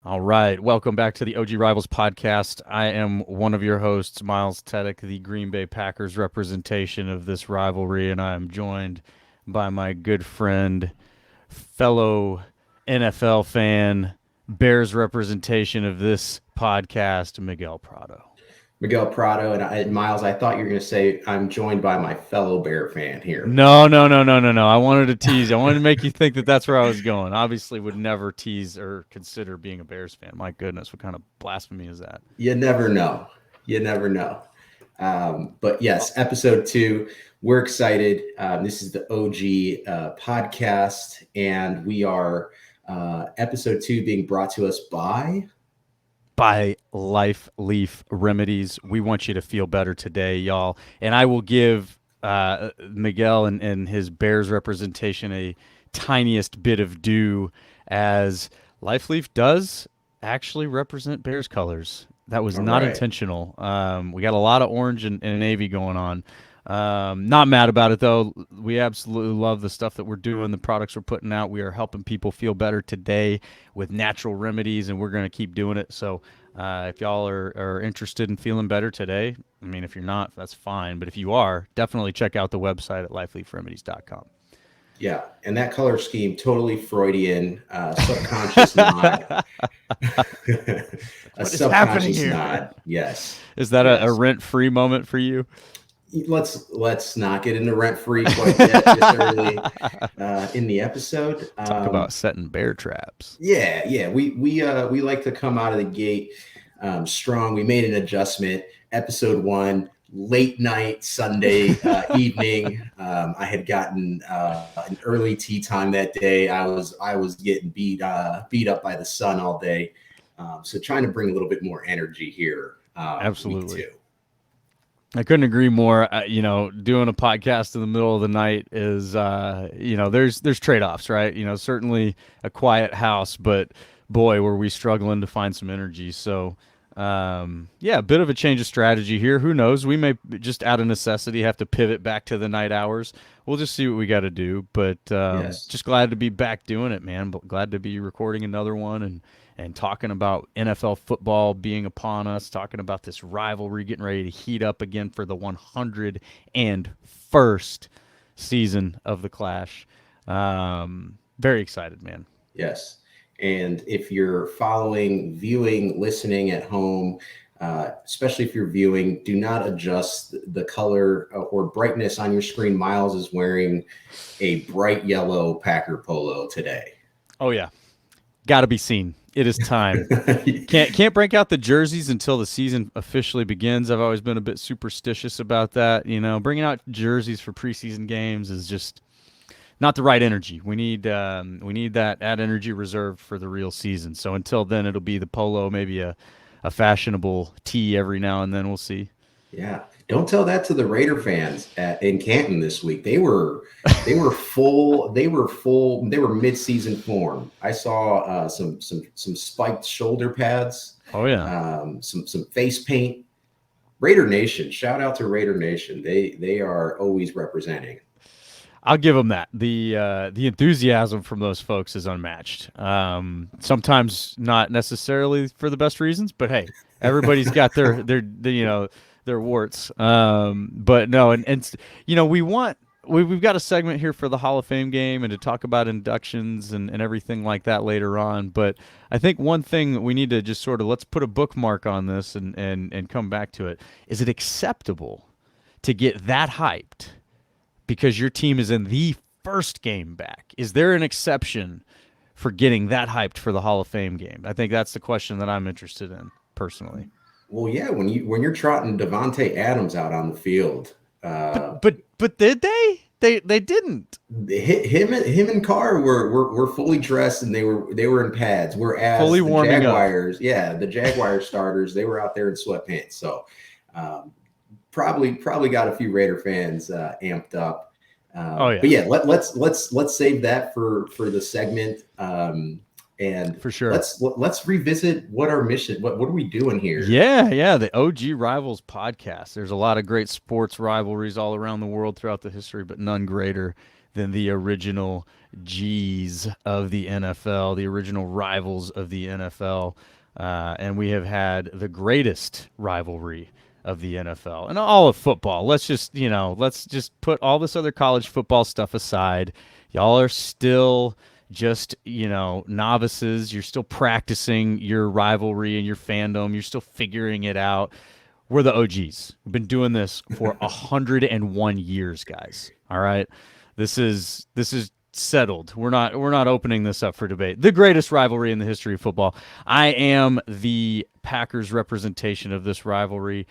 All right. Welcome back to the OG Rivals podcast. I am one of your hosts, Miles Teddick, the Green Bay Packers representation of this rivalry, and I am joined by my good friend, fellow NFL fan, Bears representation of this podcast, Miguel Prado. Miguel Prado and Miles, I thought you were going to say I'm joined by my fellow Bear fan here. No. I wanted to tease. I wanted to make you think that that's where I was going. Obviously, would never tease or consider being a Bears fan. My goodness, what kind of blasphemy is that? You never know. You never know. But yes, episode 2. We're excited. This is the OG podcast, and we are episode 2 being brought to us by Life Leaf Remedies. We want you to feel better today, y'all. And I will give Miguel and his Bears representation a tiniest bit of due, as Life Leaf does actually represent Bears colors. That was not intentional. We got a lot of orange and navy going on. Not mad about it, though. We absolutely love the stuff that we're doing, the products we're putting out. We are helping people feel better today with natural remedies, and we're going to keep doing it. So if y'all are interested in feeling better today, I mean, if you're not, that's fine. But if you are, definitely check out the website at lifeleafremedies.com. Yeah, and that color scheme, totally Freudian, subconscious nod. A subconscious nod, yes. Is that a rent-free moment for you? Let's not get into rent-free quite yet this early in the episode. Talk about setting bear traps. Yeah. We like to come out of the gate strong. We made an adjustment. Episode 1, late night Sunday evening. I had gotten an early tea time that day. I was getting beat up by the sun all day. So trying to bring a little bit more energy here. Absolutely. I couldn't agree more. Doing a podcast in the middle of the night is, there's trade-offs, right? Certainly a quiet house, but boy, were we struggling to find some energy. So, a bit of a change of strategy here. Who knows? We may just out of necessity have to pivot back to the night hours. We'll just see what we got to do. But just glad to be back doing it, man. Glad to be recording another one and talking about NFL football being upon us, talking about this rivalry getting ready to heat up again for the 101st season of the Clash. Very excited, man. Yes. And if you're following, viewing, listening at home, especially if you're viewing, do not adjust the color or brightness on your screen. Miles is wearing a bright yellow Packer polo today. Oh, yeah. Got to be seen. It is time. Can't break out the jerseys until the season officially begins. I've always been a bit superstitious about that. Bringing out jerseys for preseason games is just not the right energy. We need that energy reserved for the real season. So until then, it'll be the polo, maybe a fashionable tee every now and then. We'll see. Yeah, don't tell that to the Raider fans in Canton this week. They were full. They were mid-season form. I saw some spiked shoulder pads. Oh yeah. Some face paint. Raider Nation. Shout out to Raider Nation. They are always representing. I'll give them that. The enthusiasm from those folks is unmatched. Sometimes not necessarily for the best reasons, but hey, everybody's got their warts. But no, and we've got a segment here for the Hall of Fame game and to talk about inductions and everything like that later on. But I think one thing that we need to just sort of let's put a bookmark on this and come back to it. Is it acceptable to get that hyped because your team is in the first game back? Is there an exception for getting that hyped for the Hall of Fame game? I think that's the question that I'm interested in personally. Well, yeah, when you're trotting Devontae Adams out on the field, but did they? They didn't. Him and Carr were fully dressed and they were in pads. Whereas fully warming the Jaguars, up. The Jaguars starters, they were out there in sweatpants. So probably got a few Raider fans amped up. But yeah, let's save that for the segment. And for sure, let's revisit what our mission. What are we doing here? Yeah. The OG Rivals podcast. There's a lot of great sports rivalries all around the world throughout the history, but none greater than the original G's of the NFL, the original rivals of the NFL. And we have had the greatest rivalry of the NFL and all of football. Let's just put all this other college football stuff aside. Y'all are still just, novices. You're still practicing your rivalry and your fandom. You're still figuring it out. We're the OGs. We've been doing this for 101 years, guys. All right. This is settled. We're not opening this up for debate. The greatest rivalry in the history of football. I am the Packers representation of this rivalry.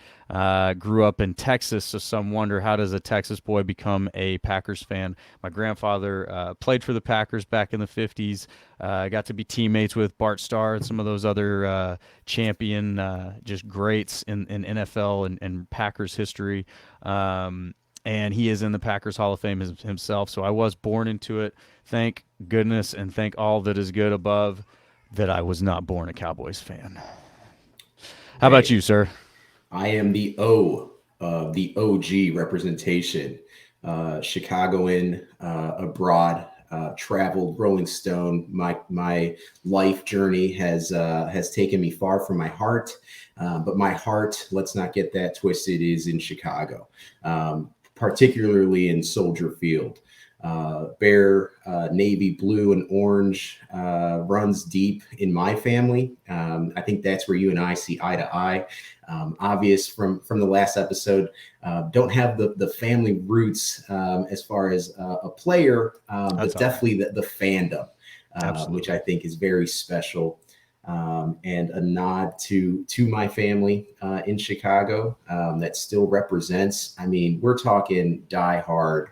Grew up in Texas, so some wonder, how does a Texas boy become a Packers fan? My grandfather played for the Packers back in the 50s. I got to be teammates with Bart Starr and some of those other champion just greats in NFL and Packers history. And he is in the Packers Hall of Fame himself. So I was born into it. Thank goodness and thank all that is good above that I was not born a Cowboys fan. How about Hey, you, sir? I am the O of the OG representation. Chicagoan, abroad, traveled Rolling Stone. My life journey has taken me far from my heart, but my heart, let's not get that twisted, is in Chicago, particularly in Soldier Field. Bear, navy, blue, and orange runs deep in my family. I think that's where you and I see eye to eye. Obvious from the last episode, don't have the family roots as far as a player, That's but all right. definitely the fandom, which I Absolutely. think is very special. And a nod to my family in Chicago that still represents. I mean, we're talking diehard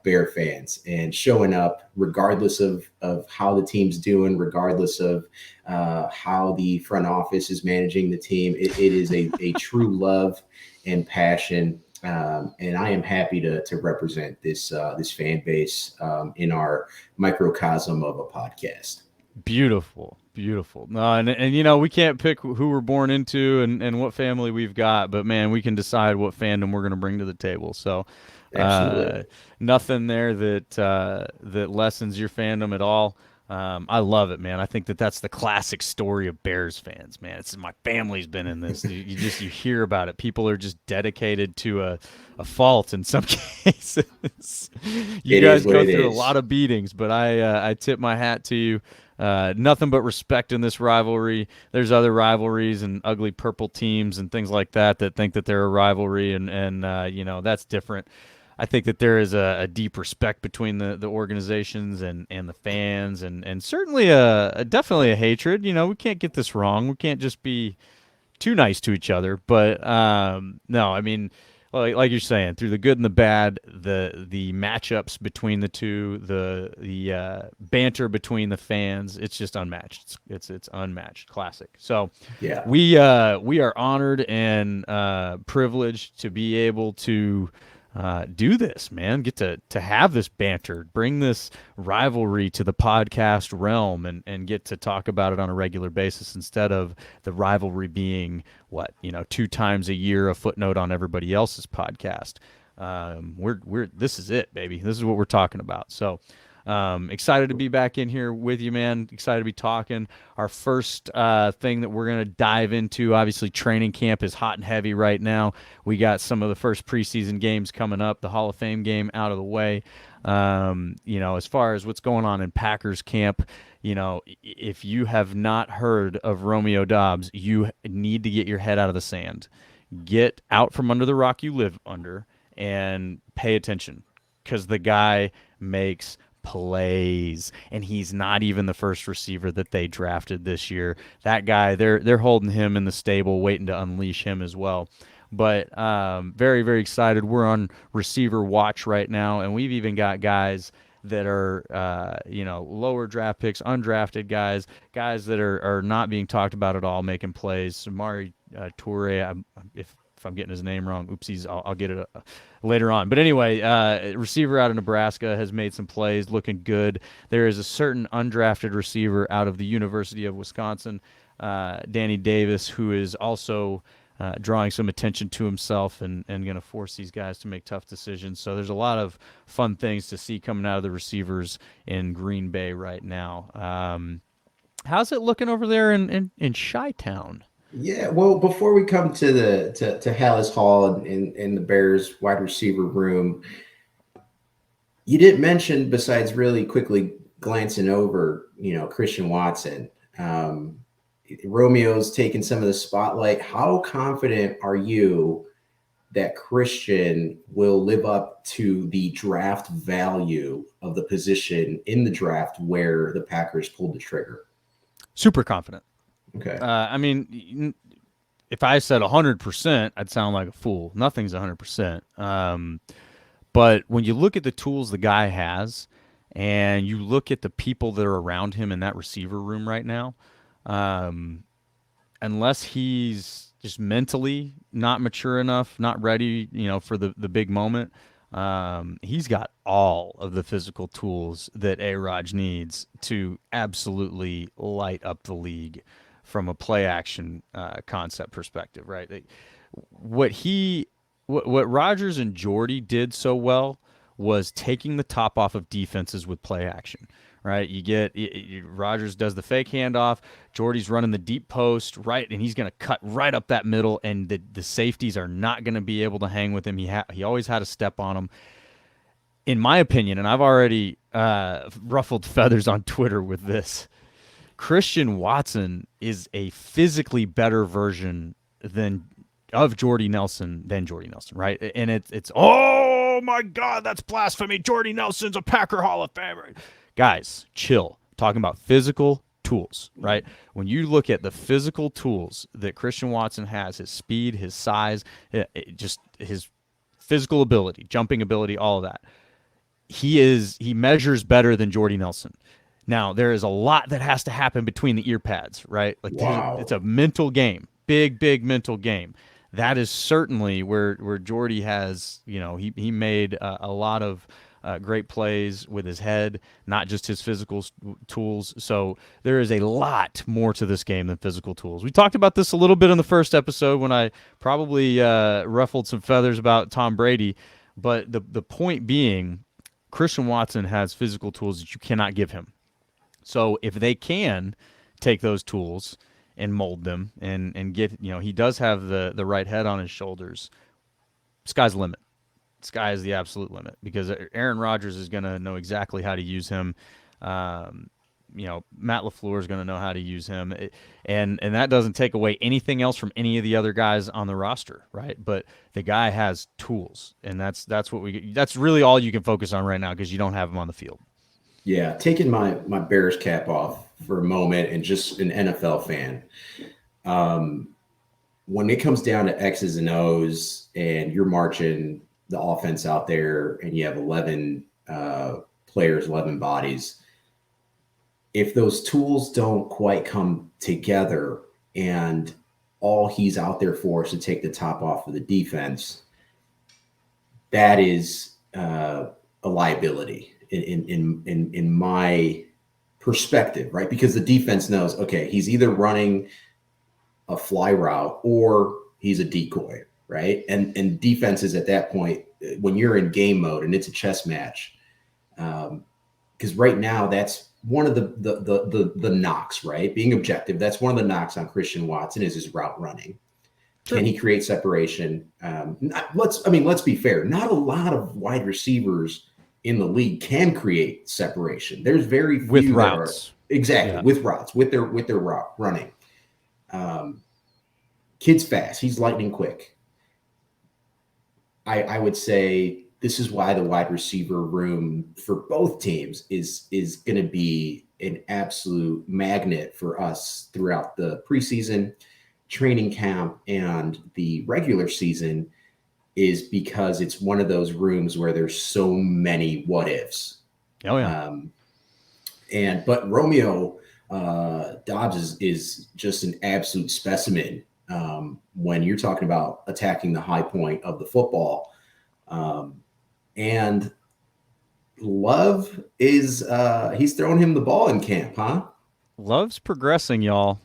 Bear fans and showing up regardless of how the team's doing, regardless of how the front office is managing the team. It is a true love and passion. And I am happy to represent this fan base in our microcosm of a podcast. Beautiful. Beautiful. No, and we can't pick who we're born into and what family we've got, but man, we can decide what fandom we're going to bring to the table. So, Absolutely. uh, nothing there that lessens your fandom at all. I love it, man. I think that's the classic story of Bears fans, man. It's my family's been in this. You hear about it. People are just dedicated to a fault in some cases. You It is guys what go it through a lot is. of beatings, but I tip my hat to you. Nothing but respect in this rivalry. There's other rivalries and ugly purple teams and things like that think that they're a rivalry, and that's different. I think that there is a deep respect between the organizations and the fans, and certainly definitely a hatred. We can't get this wrong. We can't just be too nice to each other. But no, I mean, like you're saying, through the good and the bad, the matchups between the two, the banter between the fans, it's just unmatched. It's unmatched, classic. So Yeah. we are honored and privileged to be able to do this, man. Get to have this banter, bring this rivalry to the podcast realm, and get to talk about it on a regular basis instead of the rivalry being what 2 times a year, a footnote on everybody else's podcast. We're this is it, baby. This is what we're talking about. So excited to be back in here with you, man. Excited to be talking. Our first thing that we're going to dive into, obviously, training camp is hot and heavy right now. We got some of the first preseason games coming up, the Hall of Fame game out of the way. As far as what's going on in Packers camp, if you have not heard of Romeo Dobbs, you need to get your head out of the sand. Get out from under the rock you live under and pay attention because the guy makes plays and he's not even the first receiver that they drafted this year. That guy, they're holding him in the stable waiting to unleash him as well. But very, very excited. We're on receiver watch right now, and we've even got guys that are lower draft picks, undrafted guys that are not being talked about at all, making plays. Samari Toure, if I'm getting his name wrong, oopsies, I'll get it later on. But anyway, receiver out of Nebraska has made some plays, looking good. There is a certain undrafted receiver out of the University of Wisconsin, Danny Davis, who is also drawing some attention to himself and going to force these guys to make tough decisions. So there's a lot of fun things to see coming out of the receivers in Green Bay right now. How's it looking over there in Chi-Town? Yeah, well, before we come to to Hallis Hall and the Bears wide receiver room, you didn't mention, besides really quickly glancing over, Christian Watson. Romeo's taken some of the spotlight. How confident are you that Christian will live up to the draft value of the position in the draft where the Packers pulled the trigger? Super confident. Okay. I mean, if I said 100%, I'd sound like a fool. Nothing's 100%. But when you look at the tools the guy has, and you look at the people that are around him in that receiver room right now, unless he's just mentally not mature enough, not ready, for the big moment, he's got all of the physical tools that A-Raj needs to absolutely light up the league from a play action concept perspective, right? What he what Rodgers and Jordy did so well was taking the top off of defenses with play action. Right, Rodgers does the fake handoff. Jordy's running the deep post, right, and he's going to cut right up that middle, and the safeties are not going to be able to hang with him. He always had a step on him. In my opinion, and I've already ruffled feathers on Twitter with this, Christian Watson is a physically better version of Jordy Nelson, right? And it's oh my God, that's blasphemy. Jordy Nelson's a Packer Hall of Famer. Guys, chill. Talking about physical tools, right? When you look at the physical tools that Christian Watson has, his speed, his size, just his physical ability, jumping ability, all of that, he measures better than Jordy Nelson. Now, there is a lot that has to happen between the ear pads, right? Like Wow. it's a mental game, big mental game. That is certainly where Jordy has, he made a lot of great plays with his head, not just his physical tools. So there is a lot more to this game than physical tools. We talked about this a little bit in the first episode when I probably ruffled some feathers about Tom Brady. But the point being, Christian Watson has physical tools that you cannot give him. So if they can take those tools and mold them and get, he does have the right head on his shoulders, sky's the limit. Sky is the absolute limit because Aaron Rodgers is going to know exactly how to use him. Matt LaFleur is going to know how to use him, and that doesn't take away anything else from any of the other guys on the roster, right? But the guy has tools, and that's really all you can focus on right now because you don't have him on the field. Yeah, taking my Bears cap off for a moment and just an NFL fan. When it comes down to X's and O's, and you're marching the offense out there and you have 11 players, 11 bodies, if those tools don't quite come together and all he's out there for is to take the top off of the defense, that is a liability in my perspective, right? Because the defense knows, okay, he's either running a fly route or he's a decoy, right? And defenses at that point, when you're in game mode and it's a chess match, because right now that's one of the knocks, right? Being objective, that's one of the knocks on Christian Watson is his route running. Sure. Can he create separation? Let's be fair. Not a lot of wide receivers in the league can create separation. There's very few with routes. With routes, with their route running. Kid's fast. He's lightning quick. I would say this is why the wide receiver room for both teams is going to be an absolute magnet for us throughout the preseason, training camp, and the regular season, is because it's one of those rooms where there's so many what ifs. Oh yeah. But Romeo Doubs is just an absolute specimen when you're talking about attacking the high point of the football. And Love is he's throwing him the ball in camp, huh? Love's progressing, y'all.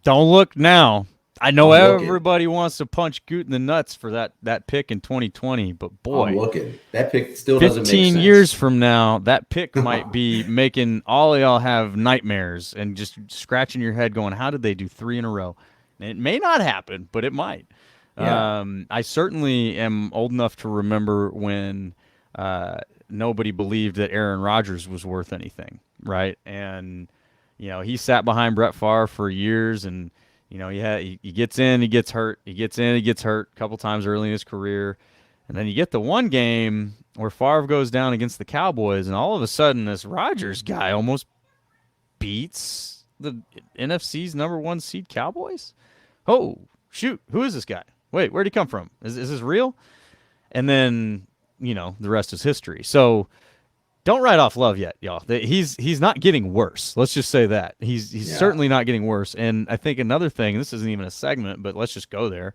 Don't look now. I know I'm looking. everybody wants to punch Goot in the nuts for that pick in 2020, but I'm boy, looking. That pick still doesn't make 15 years sense. from now, that pick might be making all of y'all have nightmares and just scratching your head going, how did they do 3 in a row? And it may not happen, but it might. Yeah. I certainly am old enough to remember when nobody believed that Aaron Rodgers was worth anything, right? And he sat behind Brett Favre for years, and he gets in, he gets hurt, he gets in, he gets hurt a couple times early in his career, and then you get the one game where Favre goes down against the Cowboys, and all of a sudden this Rodgers guy almost beats the NFC's number 1 seed Cowboys. Oh shoot, who is this guy? Wait, where'd he come from? Is this real? And then the rest is history. So don't write off Love yet, y'all. He's not getting worse. Let's just say that he's Yeah. certainly not getting worse. And I think another thing, this isn't even a segment, but let's just go there.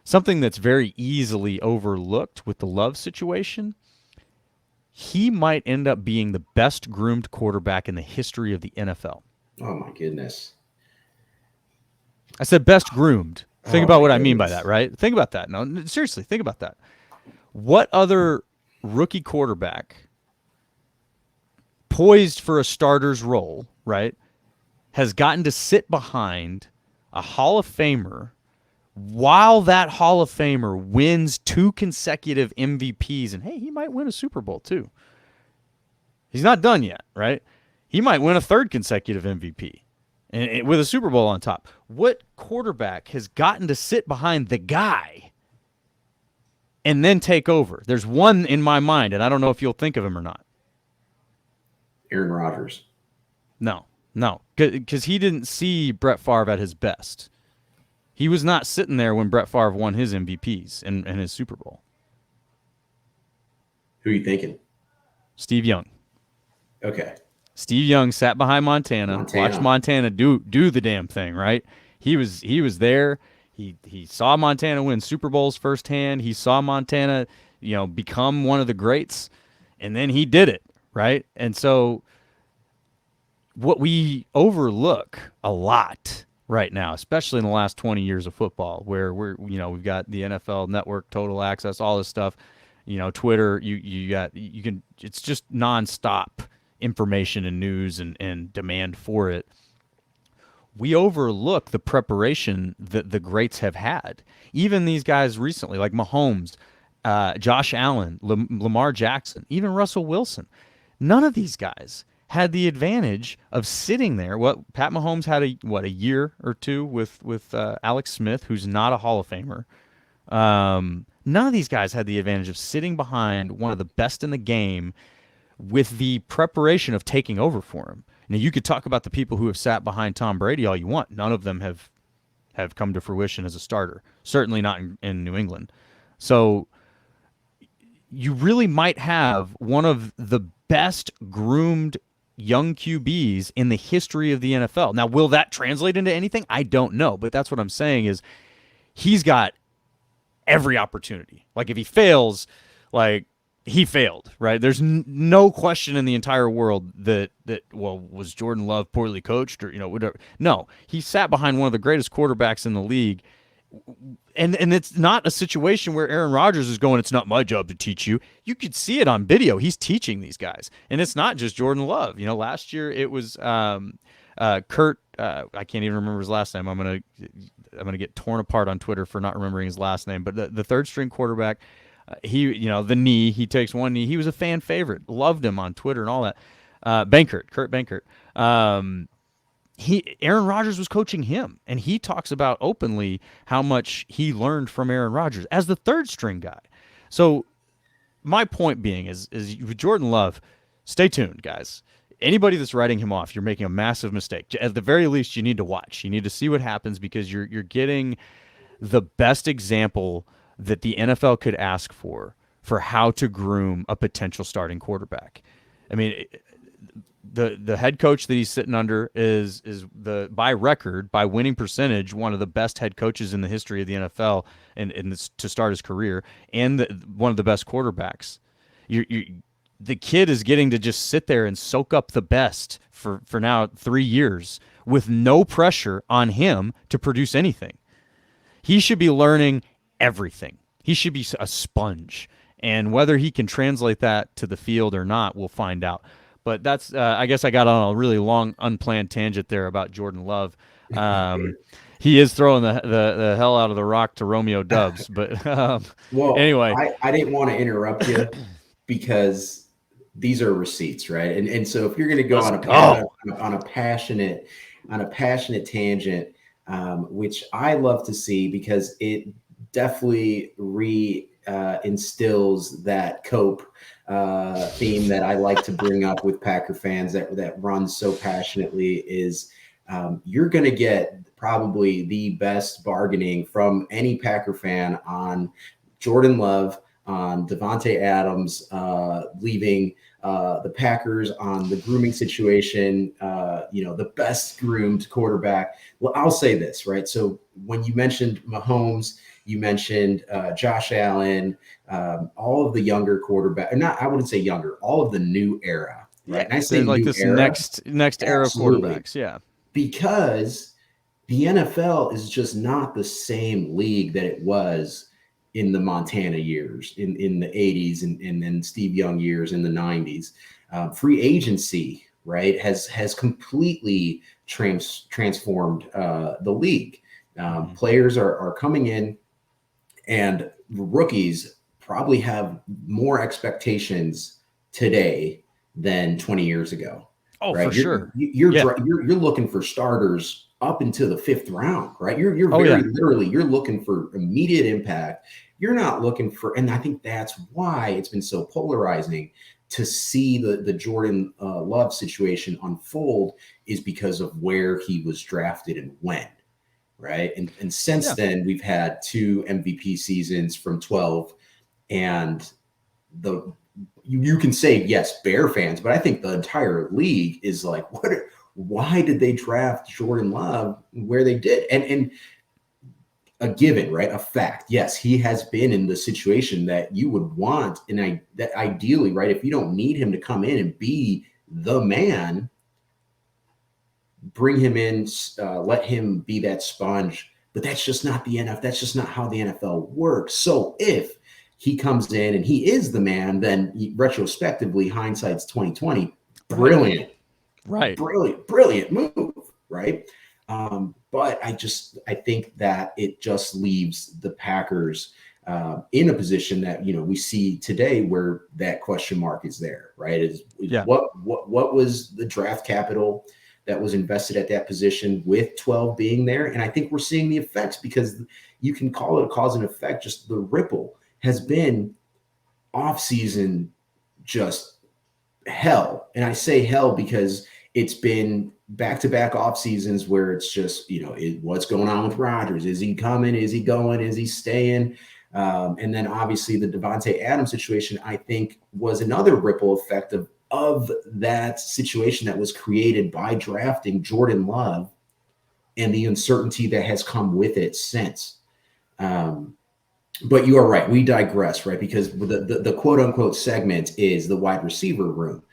Something that's very easily overlooked with the Love situation. He might end up being the best groomed quarterback in the history of the NFL. Oh my goodness. I said best groomed. Think Oh about my what I mean by goodness. that, right? Think about that. No, seriously, think about that. What other rookie quarterback poised for a starter's role, right, has gotten to sit behind a Hall of Famer while that Hall of Famer wins 2 consecutive MVPs? And hey, he might win a Super Bowl too. He's not done yet, right? He might win a 3rd consecutive MVP and with a Super Bowl on top. What quarterback has gotten to sit behind the guy and then take over? There's one in my mind, and I don't know if you'll think of him or not. Aaron Rodgers. No, because he didn't see Brett Favre at his best. He was not sitting there when Brett Favre won his MVPs and his Super Bowl. Who are you thinking? Steve Young. Okay. Steve Young sat behind Montana, watched Montana. Montana do the damn thing, right? He was there. He saw Montana win Super Bowls firsthand. He saw Montana, become one of the greats, and then he did it, right? And so what we overlook a lot right now, especially in the last 20 years of football, where we've got the NFL Network, Total Access, all this stuff, Twitter, you can, it's just nonstop information and news and demand for it. We overlook the preparation that the greats have had. Even these guys recently, like Mahomes, Josh Allen, Lamar Jackson, even Russell Wilson. None of these guys had the advantage of sitting there. What Pat Mahomes had a year or two with Alex Smith, who's not a Hall of Famer. None of these guys had the advantage of sitting behind one of the best in the game with the preparation of taking over for him. Now, you could talk about the people who have sat behind Tom Brady all you want. None of them have come to fruition as a starter. Certainly not in New England. So you really might have one of the best groomed young QBs in the history of the NFL. Now, will that translate into anything? I don't know, but that's what I'm saying is he's got every opportunity. Like if he fails, like he failed, right? There's no question in the entire world that was Jordan Love poorly coached or whatever. No, he sat behind one of the greatest quarterbacks in the league. And it's not a situation where Aaron Rodgers is going, it's not my job to teach you. You could see it on video. He's teaching these guys. And it's not just Jordan Love. Last year it was Kurt, I can't even remember his last name. I'm gonna get torn apart on Twitter for not remembering his last name. But the 3rd string quarterback, the knee, he takes one knee. He was a fan favorite. Loved him on Twitter and all that. Kurt Benkert. Aaron Rodgers was coaching him, and he talks about openly how much he learned from Aaron Rodgers as the 3rd string guy. So my point being is with Jordan Love, stay tuned, guys. Anybody that's writing him off, you're making a massive mistake. At the very least, you need to watch. You need to see what happens because you're getting the best example that the NFL could ask for how to groom a potential starting quarterback. I mean, the head coach that he's sitting under is by record, by winning percentage, one of the best head coaches in the history of the NFL and to start his career, and one of the best quarterbacks. The kid is getting to just sit there and soak up the best for now 3 years with no pressure on him to produce anything. He should be learning everything. He should be a sponge. And whether he can translate that to the field or not, we'll find out. But that's, I guess I got on a really long, unplanned tangent there about Jordan Love. He is throwing the hell out of the rock to Romeo Dubs. But Well, anyway. I didn't want to interrupt you because these are receipts, right? And so if you're going to go on a passionate tangent, which I love to see because it definitely instills that cope theme that I like to bring up with Packer fans that runs so passionately is you're going to get probably the best bargaining from any Packer fan on Jordan Love, on Devontae Adams leaving the Packers, on the grooming situation, the best groomed quarterback. Well, I'll say this, right? So when you mentioned Mahomes, you mentioned Josh Allen, all of the younger quarterback, I wouldn't say younger, all of the new era, right? And I say like new this era, next era of quarterbacks, yeah. Because the NFL is just not the same league that it was in the Montana years, in the 80s and then Steve Young years in the 90s. Free agency, right, has completely transformed the league. Players are coming in, and rookies probably have more expectations today than 20 years ago. Oh, right? For sure. You're looking for starters up into the 5th round, right? You're literally, you're looking for immediate impact. You're not looking for, and I think that's why it's been so polarizing to see the Jordan Love situation unfold, is because of where he was drafted and when, right? And since then, we've had 2 MVP seasons from 12, and you can say, yes, Bear fans, but I think the entire league is like, why did they draft Jordan Love where they did? And a given, right? A fact. Yes, he has been in the situation that you would want. And that ideally, right, if you don't need him to come in and be the man, bring him in, let him be that sponge. But that's just not the NFL. That's just not how the NFL works. So if he comes in and he is the man, then retrospectively, hindsight's 2020. Brilliant, right? Brilliant move, right? But I think that it just leaves the Packers in a position that we see today, where that question mark is there, right? What was the draft capital that was invested at that position with 12 being there? And I think we're seeing the effects, because you can call it a cause and effect. Just the ripple has been off season, just hell. And I say hell because it's been back-to-back off seasons where it's just, what's going on with Rodgers? Is he coming? Is he going? Is he staying? And then obviously the Devontae Adams situation, I think, was another ripple effect of that situation that was created by drafting Jordan Love and the uncertainty that has come with it since. But you are right. We digress, right? Because the quote unquote segment is the wide receiver room.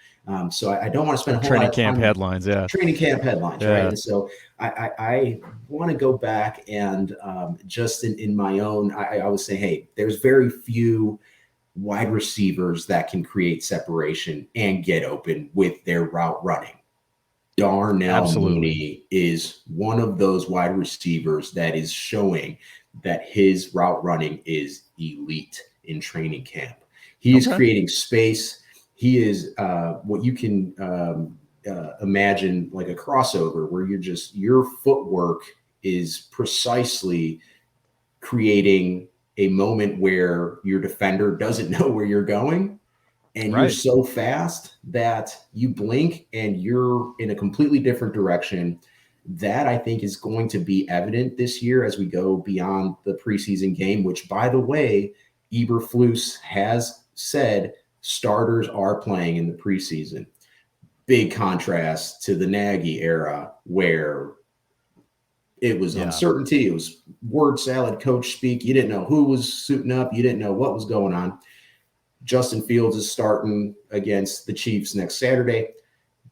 So I don't want to spend a whole lot of time. Training camp headlines, yeah. Training camp headlines, right? And so I want to go back and just in my own, I always say, hey, there's very few wide receivers that can create separation and get open with their route running. Darnell Mooney is one of those wide receivers that is showing that his route running is elite in training camp. He is creating space. He is what you can imagine, like a crossover, where your footwork is precisely creating a moment where your defender doesn't know where you're going. And you're so fast that you blink and you're in a completely different direction. That, I think, is going to be evident this year as we go beyond the preseason game, which, by the way, Eberflus has said starters are playing in the preseason. Big contrast to the Nagy era, where it was uncertainty. It was word salad, coach speak. You didn't know who was suiting up. You didn't know what was going on. Justin Fields is starting against the Chiefs next Saturday.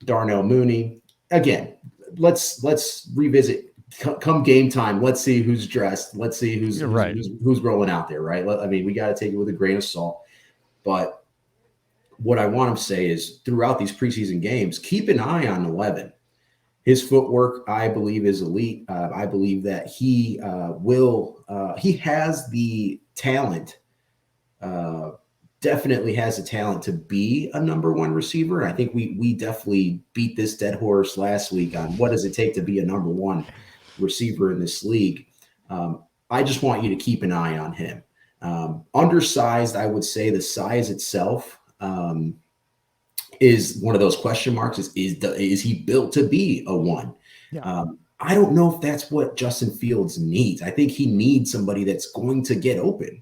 Darnell Mooney, again, let's revisit come game time. Let's see who's dressed. Let's see Right. who's rolling out there, right? I mean, we got to take it with a grain of salt. But what I want to say is throughout these preseason games, keep an eye on 11. His footwork, I believe, is elite. I believe that he he has the talent, definitely has the talent to be a number one receiver. And I think we definitely beat this dead horse last week on what does it take to be a number one receiver in this league. I just want you to keep an eye on him. Undersized, I would say the size itself is one of those question marks. Is he built to be a one? Yeah. I don't know if that's what Justin Fields needs. I think he needs somebody that's going to get open.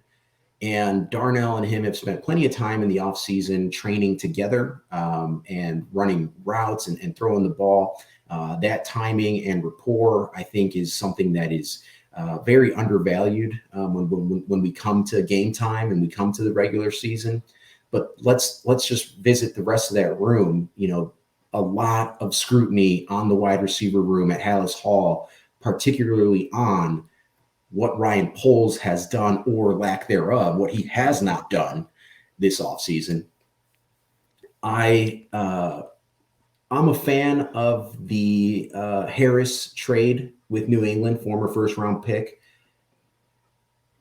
And Darnell and him have spent plenty of time in the offseason training together and running routes and throwing the ball. That timing and rapport, I think, is something that is very undervalued when we come to game time and we come to the regular season. But let's just visit the rest of that room. You know, a lot of scrutiny on the wide receiver room at Hallis Hall, particularly on what Ryan Poles has done or lack thereof, what he has not done this offseason. I'm a fan of the Harris trade with New England, former first-round pick.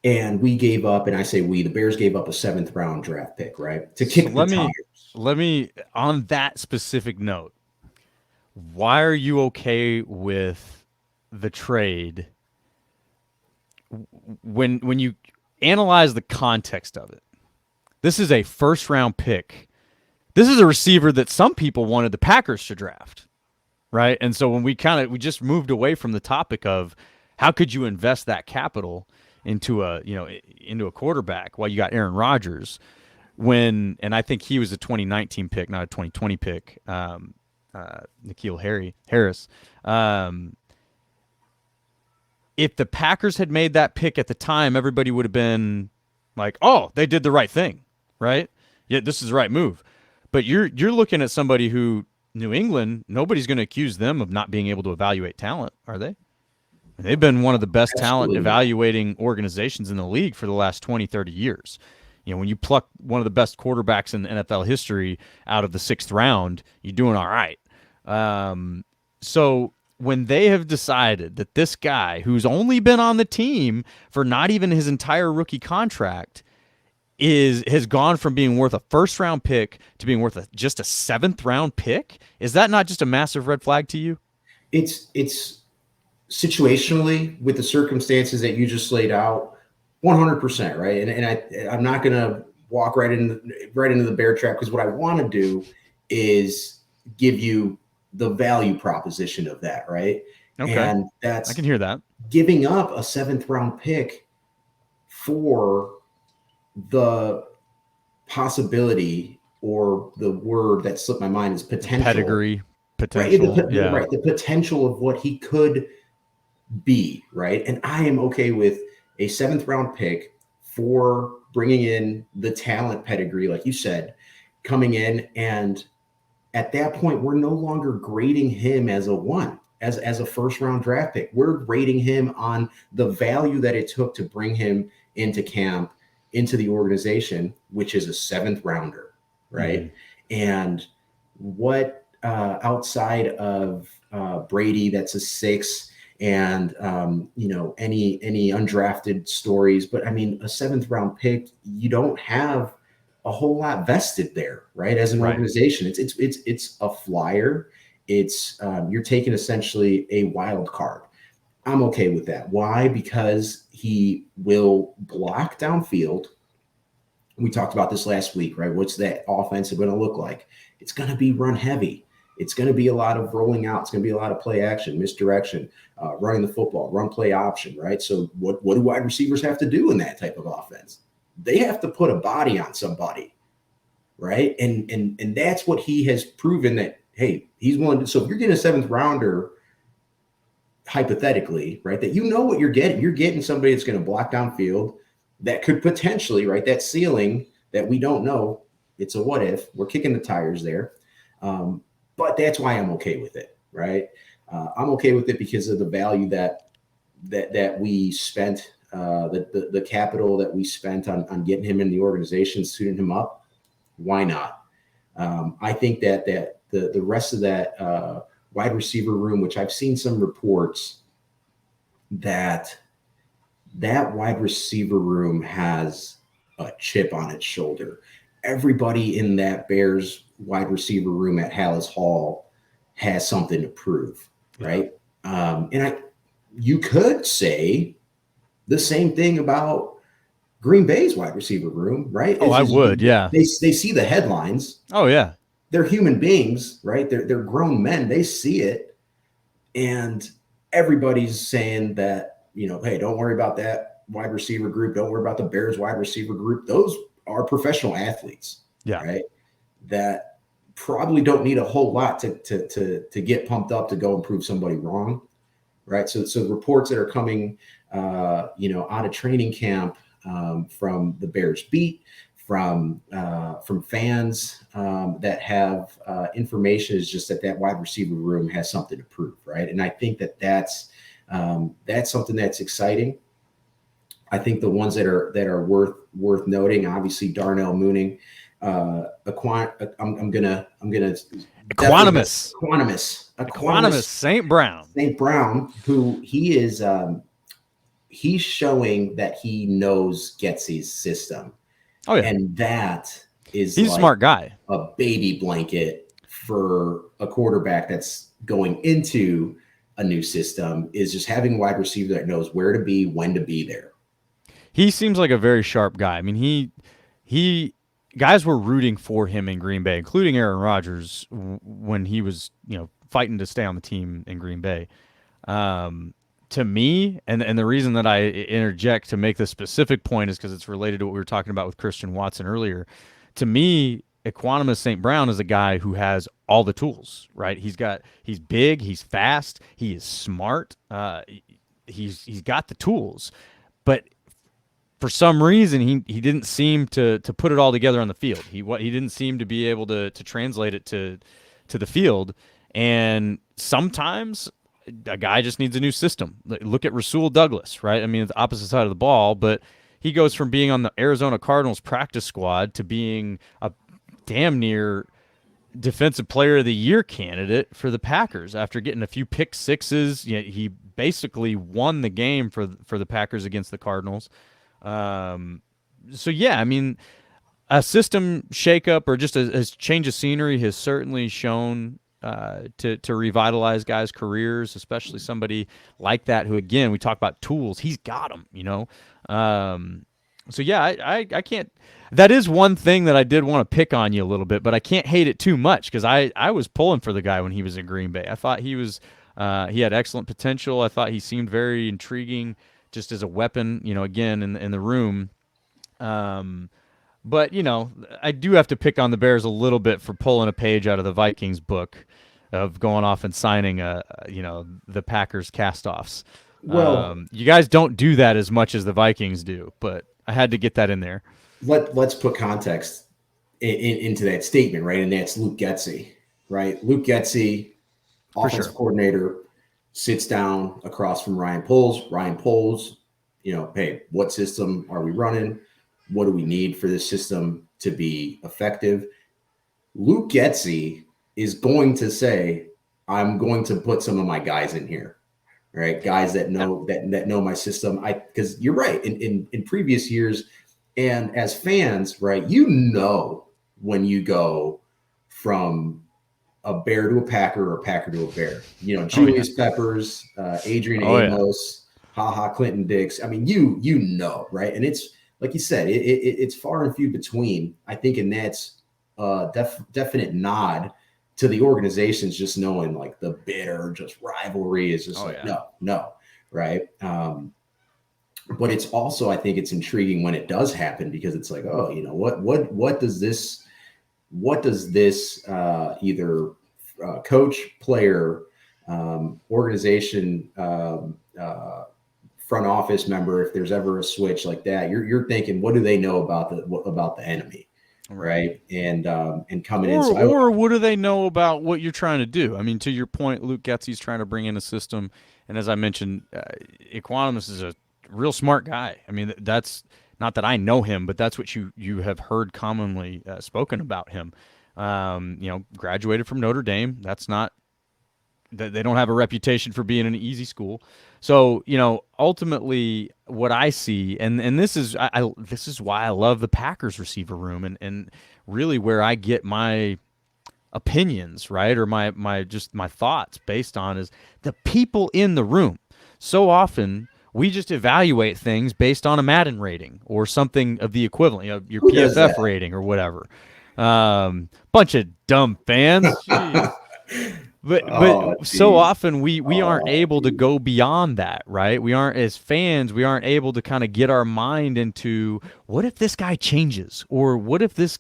And we gave up, and I say we, the Bears gave up a 7th-round draft pick, right? To kick the tires. Let me, on that specific note, why are you okay with the trade when you analyze the context of it? This is a first-round pick. This is a receiver that some people wanted the Packers to draft, right? And so when we just moved away from the topic of how could you invest that capital into a quarterback while you got Aaron Rodgers, and I think he was a 2019 pick, not a 2020 pick, N'Keal Harris. If the Packers had made that pick at the time, everybody would have been like, "Oh, they did the right thing, right? Yeah, this is the right move." But you're looking at somebody who New England, nobody's going to accuse them of not being able to evaluate talent, are they? They've been one of the best talent evaluating organizations in the league for the last 20, 30 years. You know, when you pluck one of the best quarterbacks in NFL history out of the 6th round, you're doing all right. So when they have decided that this guy, who's only been on the team for not even his entire rookie contract, has gone from being worth a first-round pick to being worth just a 7th-round pick, is that not just a massive red flag to you? It's situationally with the circumstances that you just laid out, 100%, right? And I'm not going to walk right into the bear trap, because what I want to do is give you the value proposition of that, right? Okay. And that's, I can hear that, giving up a 7th-round pick for the possibility, or the word that slipped my mind is potential. Pedigree, potential. Right? Right. The potential of what he could be, right? And I am okay with a 7th-round pick for bringing in the talent pedigree, like you said, coming in. And at that point, we're no longer grading him as a one, as a first-round draft pick. We're grading him on the value that it took to bring him into camp, into the organization, which is a 7th-rounder, right? Mm-hmm. And what outside of Brady, that's a 6, and any undrafted stories, but I mean, a 7th-round pick, you don't have a whole lot vested there, right? As an organization, it's a flyer. It's you're taking essentially a wild card. I'm okay with that. Why? Because he will block downfield. We talked about this last week, right? What's that offense going to look like? It's going to be run heavy. It's going to be a lot of rolling out. It's going to be a lot of play action, misdirection, running the football, run play option, right? So what do wide receivers have to do in that type of offense? They have to put a body on somebody, right? And that's what he has proven, that, hey, he's willing to. So if you're getting a 7th-rounder, hypothetically, right, that you know what you're getting somebody that's going to block downfield, that could potentially, right, that ceiling that we don't know. It's a what if. We're kicking the tires there. But that's why I'm okay with it, right? I'm okay with it because of the value that we spent, the capital that we spent on getting him in the organization, suiting him up. Why not? I think that the rest of that wide receiver room, which I've seen some reports that wide receiver room has a chip on its shoulder. Everybody in that Bears wide receiver room at Hallis Hall has something to prove, right? And you could say the same thing about Green Bay's wide receiver room, right? Oh, I would, yeah. They see the headlines. Oh, yeah. They're human beings, right? They're grown men. They see it, and everybody's saying that, hey, don't worry about that wide receiver group. Don't worry about the Bears wide receiver group. Those are professional athletes, right? That probably don't need a whole lot to get pumped up to go and prove somebody wrong, right? So reports that are coming, out of training camp, from the Bears beat, from fans that have information, is just that wide receiver room has something to prove, right? And I think that's something that's exciting. I think the ones that are worth noting, obviously Darnell Mooney, Equanimous St. Brown, who he is, he's showing that he knows Getsy's system. Oh, yeah. And that is, he's a smart guy. A baby blanket for a quarterback that's going into a new system, is just having a wide receiver that knows where to be, when to be there. He seems like a very sharp guy. I mean, he guys were rooting for him in Green Bay, including Aaron Rodgers when he was, fighting to stay on the team in Green Bay. To me, and the reason that I interject to make this specific point is because it's related to what we were talking about with Christian Watson earlier. To me, Equanimous St. Brown is a guy who has all the tools, right? He's big, he's fast, he is smart, he's got the tools, but for some reason he didn't seem to put it all together on the field. He didn't seem to be able to translate it to the field, and sometimes a guy just needs a new system. Look at Rasul Douglas, right? I mean, it's the opposite side of the ball, but he goes from being on the Arizona Cardinals practice squad to being a damn near defensive player of the year candidate for the Packers after getting a few pick sixes. He basically won the game for the Packers against the Cardinals. So yeah, I mean, a system shakeup or just a change of scenery has certainly shown to revitalize guys' careers, especially somebody like that who, again, we talk about tools. He's got them, So yeah, I can't. That is one thing that I did want to pick on you a little bit, but I can't hate it too much because I was pulling for the guy when he was in Green Bay. I thought he had excellent potential. I thought he seemed very intriguing just as a weapon, again in the room. But, I do have to pick on the Bears a little bit for pulling a page out of the Vikings book of going off and signing, the Packers cast-offs. Well, you guys don't do that as much as the Vikings do, but I had to get that in there. Let's put context into that statement, right? And that's Luke Getsy, right? Luke Getsy, offensive coordinator, sits down across from Ryan Poles. Ryan Poles, hey, what system are we running? What do we need for this system to be effective? Luke Getsy is going to say, I'm going to put some of my guys in here, right? Guys that know that know my system. Because you're right. In previous years, and as fans, right, when you go from a Bear to a Packer or a Packer to a Bear. Julius Peppers, Adrian Amos, Clinton Dix. I mean, right? And it's like you said, it's far and few between, I think, and that's a definite nod to the organizations just knowing like the bitter just rivalry is just no, right? But it's also, I think it's intriguing when it does happen because it's like, oh, what does this either coach, player, organization, front office member, if there's ever a switch like that, you're thinking, what do they know about the enemy? Right. right? And coming in. Or what do they know about what you're trying to do? I mean, to your point, Luke Getsy's trying to bring in a system, and as I mentioned, Equanimous is a real smart guy. I mean, that's not that I know him, but that's what you have heard commonly spoken about him. Graduated from Notre Dame. That's not they don't have a reputation for being an easy school. So, ultimately what I see, and this is this is why I love the Packers receiver room, and really where I get my opinions, right? Or my just my thoughts based on is the people in the room. So often we just evaluate things based on a Madden rating or something of the equivalent, your Who does PFF that? rating or whatever. Bunch of dumb fans. Jeez. But Oh, so geez. often we aren't Oh, able to geez. go beyond that, right? We aren't, as fans, we aren't able to kind of get our mind into what if this guy changes, or what if this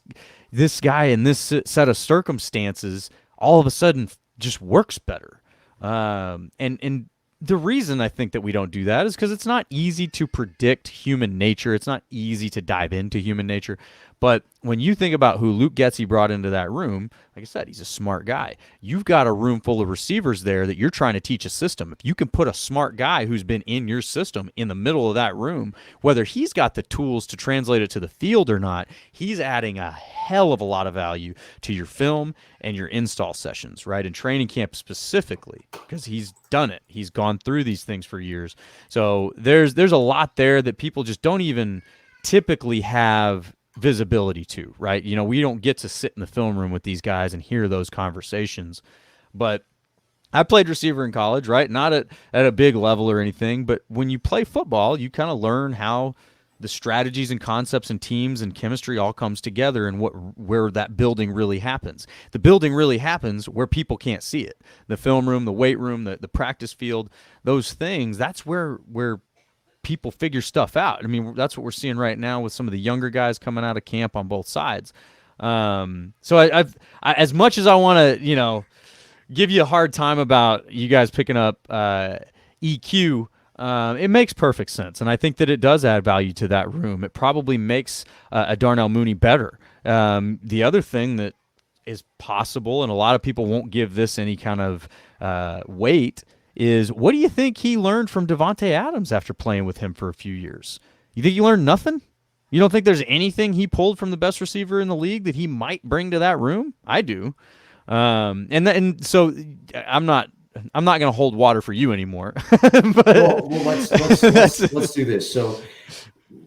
guy in this set of circumstances all of a sudden just works better. And the reason I think that we don't do that is because it's not easy to predict human nature. It's not easy to dive into human nature. But when you think about who Luke Getsy brought into that room, like I said, he's a smart guy. You've got a room full of receivers there that you're trying to teach a system. If you can put a smart guy who's been in your system in the middle of that room, whether he's got the tools to translate it to the field or not, he's adding a hell of a lot of value to your film and your install sessions, right? In training camp specifically, because he's done it. He's gone through these things for years. So there's a lot there that people just don't even typically have visibility to, right? We don't get to sit in the film room with these guys and hear those conversations. But I played receiver in college, right? Not at a big level or anything, but when you play football, you kind of learn how the strategies and concepts and teams and chemistry all comes together, and where that building really happens. The building really happens where people can't see it. The film room, the weight room, the practice field, those things, that's where people figure stuff out. I mean, that's what we're seeing right now with some of the younger guys coming out of camp on both sides. So as much as I want to, give you a hard time about you guys picking up EQ, it makes perfect sense, and I think that it does add value to that room. It probably makes a Darnell Mooney better. The other thing that is possible, and a lot of people won't give this any kind of weight, is what do you think he learned from Devontae Adams after playing with him for a few years? You think he learned nothing? You don't think there's anything he pulled from the best receiver in the league that he might bring to that room? I do. And so I'm not going to hold water for you anymore. But Well, let's do this. So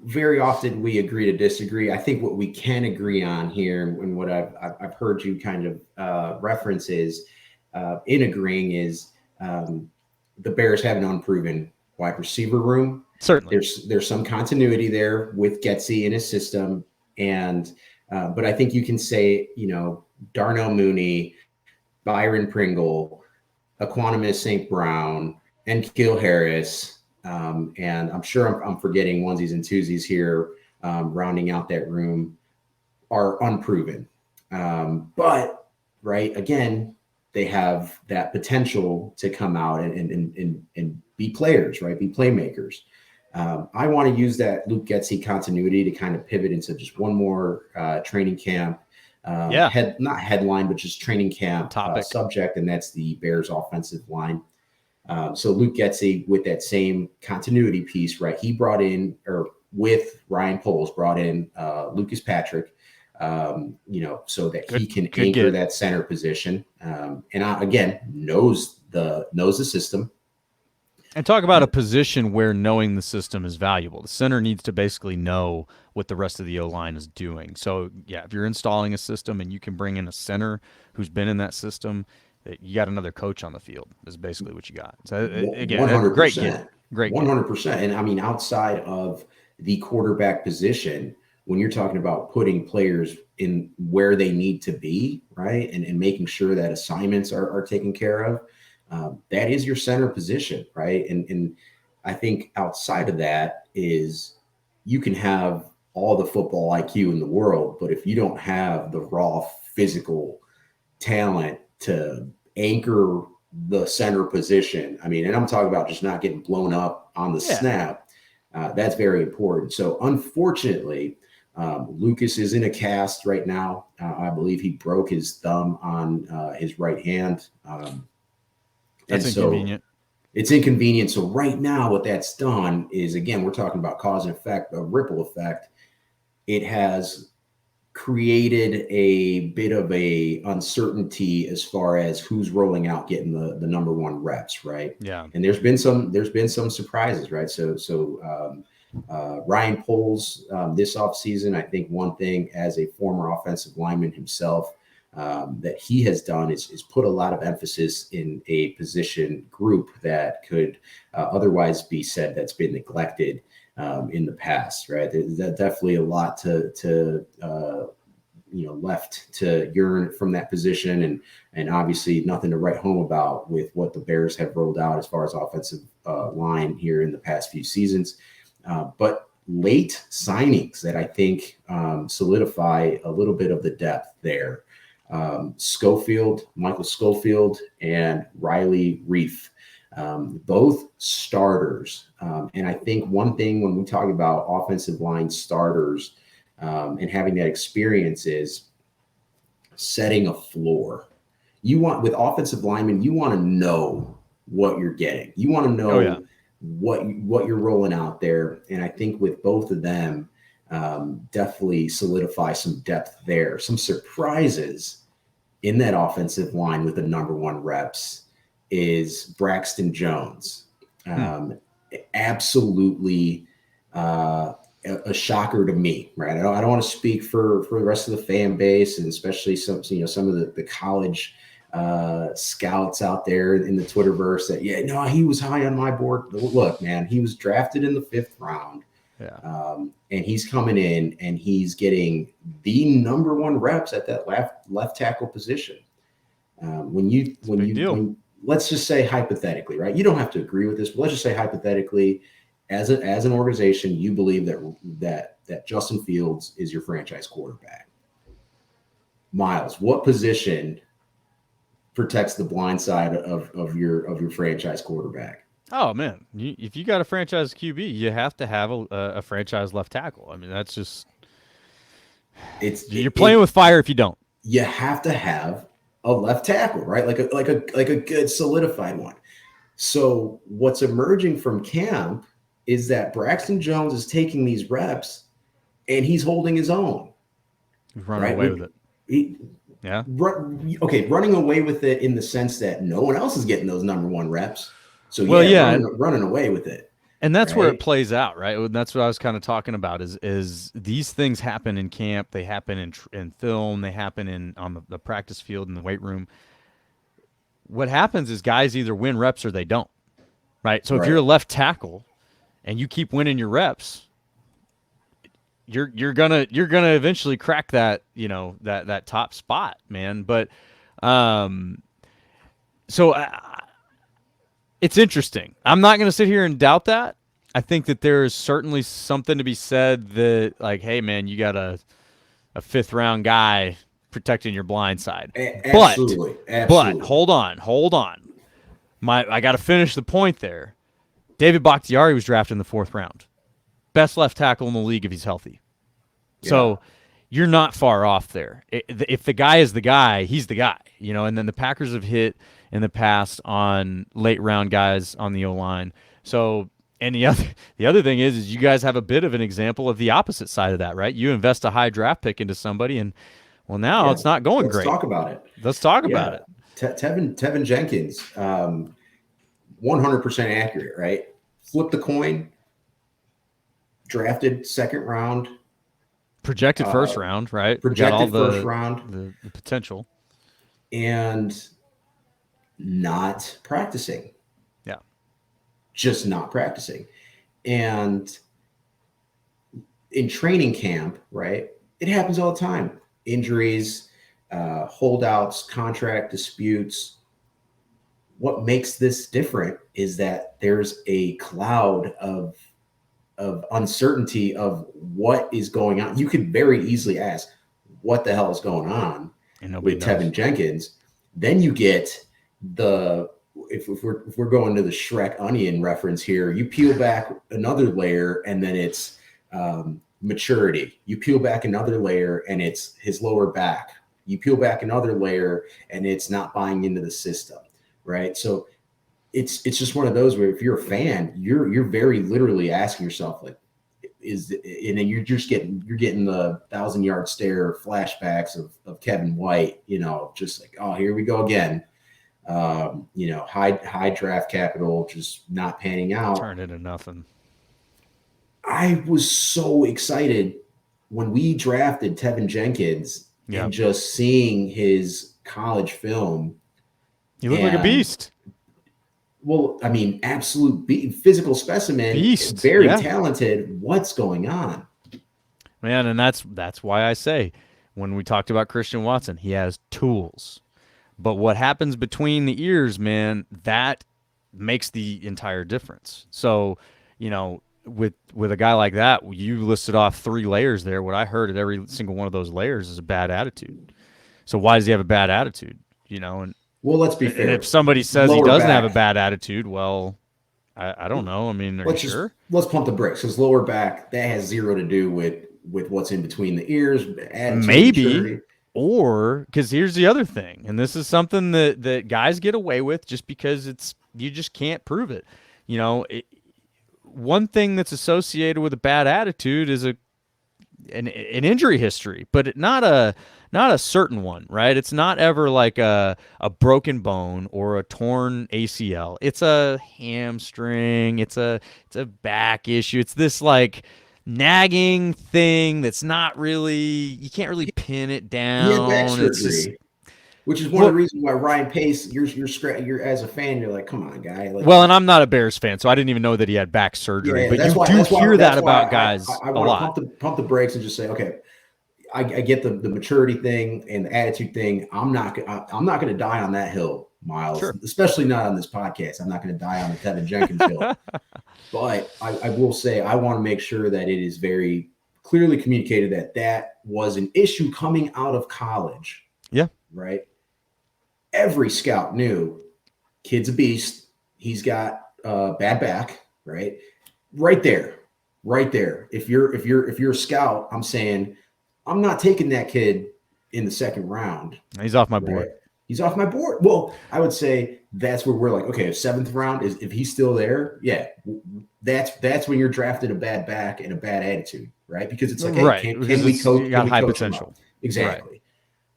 very often we agree to disagree. I think what we can agree on here, and what I've heard you kind of reference is in agreeing is the Bears have an unproven wide receiver room. certainly, There's some continuity there with Getsy in his system, and but I think you can say, Darnell Mooney, Byron Pringle, Equanimous St. Brown, and Keel Harris, and I'm sure I'm forgetting onesies and twosies here, rounding out that room, are unproven. But right again, they have that potential to come out and be players, right? Be playmakers. I want to use that Luke Getsy continuity to kind of pivot into just one more training camp, not headline, but just training camp topic. subject, and that's the Bears offensive line. So Luke Getsy, with that same continuity piece, right? He brought in, or with Ryan Poles, brought in Lucas Patrick, so that he can anchor that center position, and again knows the system. And talk about a position where knowing the system is valuable. The center needs to basically know what the rest of the O-line is doing. So, yeah, if you're installing a system and you can bring in a center who's been in that system, you got another coach on the field is basically what you got. So, again, 100%, great get. Great 100%. And I mean, outside of the quarterback position, when you're talking about putting players in where they need to be, right, and making sure that assignments are taken care of, that is your center position, right? And I think outside of that is you can have all the football IQ in the world, but if you don't have the raw physical talent to anchor the center position, I mean, and I'm talking about just not getting blown up on the snap, that's very important. So unfortunately, Lucas is in a cast right now. I believe he broke his thumb on his right hand. That's inconvenient. It's inconvenient. So right now what that's done is, again, we're talking about cause and effect, a ripple effect. It has created a bit of a uncertainty as far as who's rolling out getting the number one reps, right? Yeah. And there's been some surprises, right? So Ryan Poles this offseason, I think one thing as a former offensive lineman himself that he has done is put a lot of emphasis in a position group that could otherwise be said that's been neglected in the past, right? There's definitely a lot to left to yearn from that position, and obviously nothing to write home about with what the Bears have rolled out as far as offensive line here in the past few seasons. But late signings that I think solidify a little bit of the depth there. Michael Schofield, and Riley Reif. Both starters. And I think one thing when we talk about offensive line starters and having that experience is setting a floor. With offensive linemen, you want to know what you're getting. You want to know what you're rolling out there. And I think with both of them, definitely solidify some depth there. Some surprises in that offensive line with the number one reps is Braxton Jones. Absolutely a shocker to me, right? I don't want to speak for the rest of the fan base, and especially some of the college scouts out there in the Twitterverse that, he was high on my board. Look, man, he was drafted in the 5th round. Yeah. And he's coming in and he's getting the number one reps at that left tackle position. Let's just say hypothetically, right? You don't have to agree with this, but let's just say hypothetically, as an organization, you believe that Justin Fields is your franchise quarterback. Miles, what position protects the blind side of your franchise quarterback? Oh man, if you got a franchise QB, you have to have a franchise left tackle. I mean, that's just you're playing with fire if you don't. You have to have a left tackle, right? Like a good solidified one. So what's emerging from camp is that Braxton Jones is taking these reps and he's holding his own. He's running away with it. Running away with it in the sense that no one else is getting those number one reps. So running away with it. And that's where it plays out, right? And that's what I was kind of talking about is these things happen in camp, they happen in film, they happen on the practice field in the weight room. What happens is guys either win reps or they don't, right? So if you're a left tackle and you keep winning your reps, you're gonna eventually crack that that top spot, man. But it's interesting. I'm not going to sit here and doubt that. I think that there is certainly something to be said that, like, hey, man, you got a 5th round guy protecting your blind side. Absolutely. But hold on. I got to finish the point there. David Bakhtiari was drafted in the 4th round. Best left tackle in the league if he's healthy. Yeah. So you're not far off there. If the guy is the guy, he's the guy. And then the Packers have hit in the past on late round guys on the O-line. So, and the other thing is you guys have a bit of an example of the opposite side of that, right? You invest a high draft pick into somebody, and now it's not going great. Let's talk about it. Let's talk about it. Tevin Jenkins, 100% accurate, right? Flip the coin. Drafted 2nd round. Projected 1st round, right? Projected 1st round. The potential. And not practicing. Yeah. Just not practicing. And in training camp, right, it happens all the time. Injuries, holdouts, contract disputes. What makes this different is that there's a cloud of uncertainty of what is going on. You could very easily ask, what the hell is going on with Tevin Jenkins? Then you get if we're going to the Shrek onion reference here, you peel back another layer, and then it's maturity. You peel back another layer and it's his lower back. You peel back another layer and it's not buying into the system, right? So it's just one of those where if you're a fan, you're very literally asking yourself, like, and then you're getting the 1,000-yard stare flashbacks of Kevin White, just like, oh, here we go again. High draft capital just not panning out. Turned into nothing. I was so excited when we drafted Tevin Jenkins and just seeing his college film. He looked like a beast. Well, I mean, absolute physical specimen, beast, very talented. What's going on, man? And that's why I say, when we talked about Christian Watson, he has tools, but what happens between the ears, man, that makes the entire difference. So, with a guy like that, you listed off 3 layers there. What I heard at every single one of those layers is a bad attitude. So why does he have a bad attitude? And well, let's be fair. And if somebody says he doesn't have a bad attitude, well, I don't know. I mean, are you sure? Let's pump the brakes. His lower back, that has zero to do with what's in between the ears. Maybe. Maturity. Or because here's the other thing, and this is something that guys get away with just because you just can't prove it. One thing that's associated with a bad attitude is an injury history, but not a certain one, right? It's not ever like a broken bone or a torn ACL. It's a hamstring. It's a back issue. It's this like nagging thing that's not really, you can't really pin it down. He had back surgery, which is one of the reasons why Ryan Pace, you're as a fan, you're like, come on, guy. Like, well, and I'm not a Bears fan, so I didn't even know that he had back surgery. But you do hear that about guys I a lot. Pump the brakes and just say, okay, I get the maturity thing and the attitude thing. I'm not going to die on that hill, Miles. Sure. Especially not on this podcast. I'm not going to die on the Tevin Jenkins hill. But I will say I want to make sure that it is very clearly communicated that was an issue coming out of college. Yeah. Right. Every scout knew kid's a beast. He's got bad back. Right there. If you're a scout, I'm saying, I'm not taking that kid in the second round. He's off my board. He's off my board. Well, I would say that's where we're like, okay, if 7th round if he's still there, yeah, that's when you're drafted a bad back and a bad attitude, right? Because it's like, hey, can we coach? You got high potential. Exactly.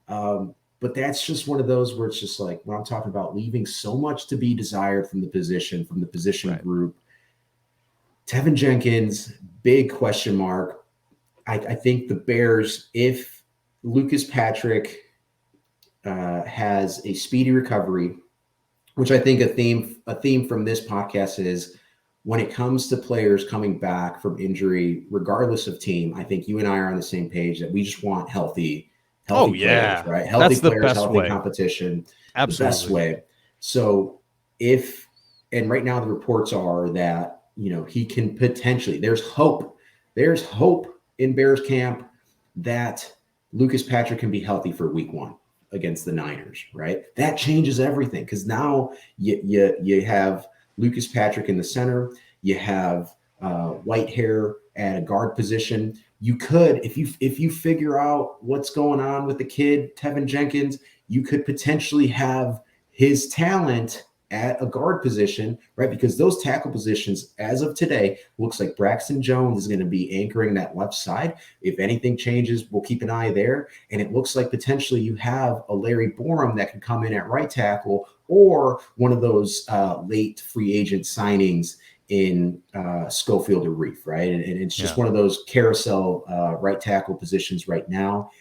Right. But that's just one of those where it's just like when I'm talking about leaving so much to be desired from the position right. group. Tevin Jenkins, big question mark. I think the Bears, if Lucas Patrick has a speedy recovery, which I think a theme from this podcast is when it comes to players coming back from injury, regardless of team, I think you and I are on the same page that we just want healthy players, right? Healthy That's players, the best healthy way. Competition. Absolutely. The best way. So and right now the reports are that, he can potentially, there's hope in Bears camp that Lucas Patrick can be healthy for week 1 against the Niners, right? That changes everything because now you have Lucas Patrick in the center. You have Whitehair at a guard position. You could, if you figure out what's going on with the kid, Tevin Jenkins, you could potentially have his talent at a guard position, right? Because those tackle positions, as of today, looks like Braxton Jones is going to be anchoring that left side. If anything changes, we'll keep an eye there. And it looks like potentially you have a Larry Borum that can come in at right tackle or one of those late free agent signings in Schofield or Reef, right? And it's just one of those carousel right tackle positions right now.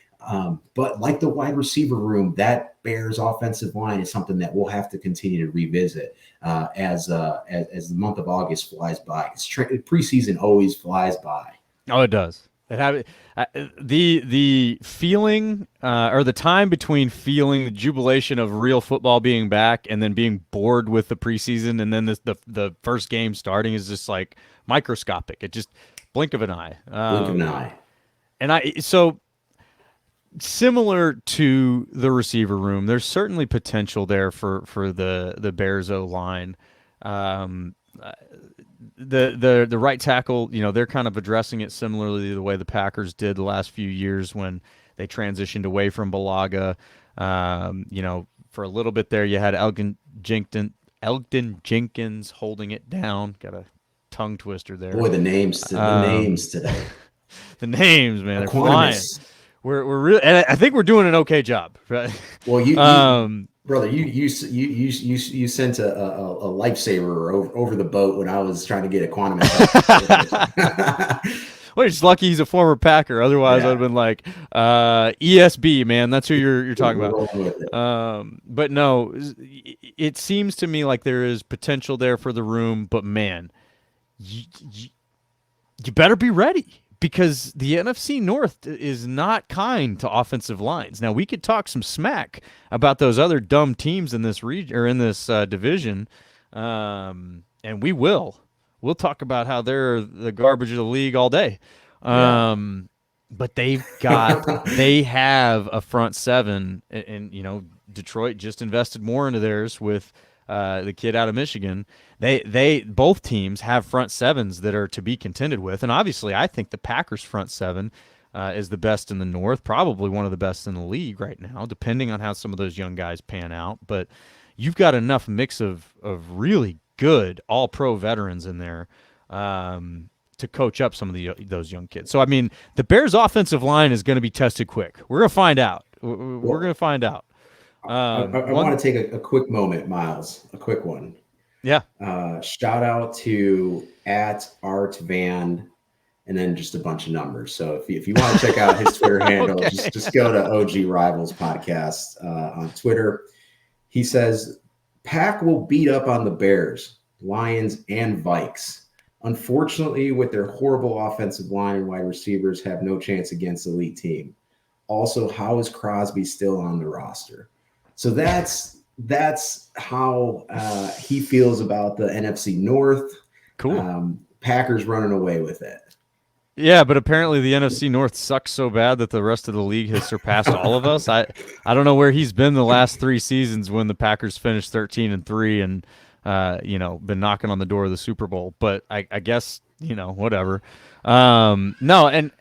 But like the wide receiver room, that Bears offensive line is something that we'll have to continue to revisit as the month of August flies by. Preseason always flies by. Oh, it does. The feeling or the time between feeling the jubilation of real football being back and then being bored with the preseason and then the first game starting is just like microscopic. It just blink of an eye. Blink of an eye. And so similar to the receiver room, there's certainly potential there for the Bears O-line. the right tackle, they're kind of addressing it similarly to the way the Packers did the last few years when they transitioned away from Balaga. For a little bit there, you had Elgton Jenkins holding it down. Got a tongue twister there. Boy, the names today. The names, man, they're flying. Equanimous. We're really, and I think we're doing an okay job. Right? Well, brother, you sent a lifesaver over the boat when I was trying to get Equanimous. Well, you're just lucky he's a former Packer. Otherwise, I'd have been like, ESB, man. That's who you're talking about. But no, it seems to me like there is potential there for the room. But man, you better be ready, because the NFC North is not kind to offensive lines. Now, we could talk some smack about those other dumb teams in this region or in this division, and we will. We'll talk about how they're the garbage of the league all day. But they have a front seven, and Detroit just invested more into theirs with the kid out of Michigan. They both teams have front sevens that are to be contended with, and obviously I think the Packers front seven is the best in the North, probably one of the best in the league right now, depending on how some of those young guys pan out. But you've got enough mix of really good all-pro veterans in there to coach up some of those young kids. So I mean, the Bears' offensive line is going to be tested quick. We're going to find out. We're going to find out. I want to take a quick moment, Miles, a quick one. Yeah. Shout out to @ArtVan, and then just a bunch of numbers. So if you want to check out his Twitter handle, okay. just go to OG Rivals Podcast on Twitter. He says, Pack will beat up on the Bears, Lions, and Vikes. Unfortunately, with their horrible offensive line and wide receivers, have no chance against elite team. Also, how is Crosby still on the roster? So that's how he feels about the NFC North. Cool. Packers running away with it. Yeah, but apparently the NFC North sucks so bad that the rest of the league has surpassed all of us. I don't know where he's been the last 3 seasons when the Packers finished 13-3 and been knocking on the door of the Super Bowl. But I guess whatever. No, and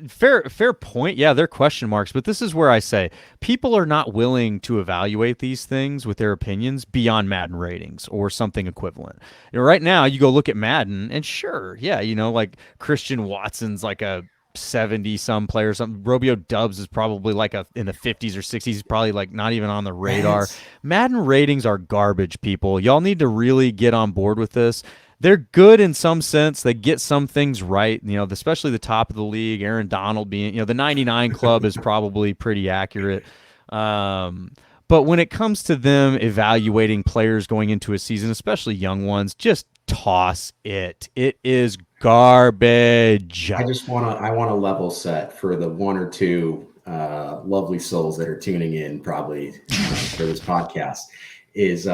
fair point. Yeah, they're question marks, but this is where I say people are not willing to evaluate these things with their opinions beyond Madden ratings or something equivalent. Right now, you go look at Madden, and sure, yeah, like Christian Watson's like a 70-some player. Something. Romeo Dubs is probably like in the 50s or 60s. He's probably like not even on the radar. Yes. Madden ratings are garbage, people. Y'all need to really get on board with this. They're good in some sense. They get some things right, especially the top of the league. Aaron Donald being, the 99 club is probably pretty accurate. But when it comes to them evaluating players going into a season, especially young ones, just toss it. It is garbage. I want to level set for the 1 or 2 lovely souls that are tuning in probably for this podcast is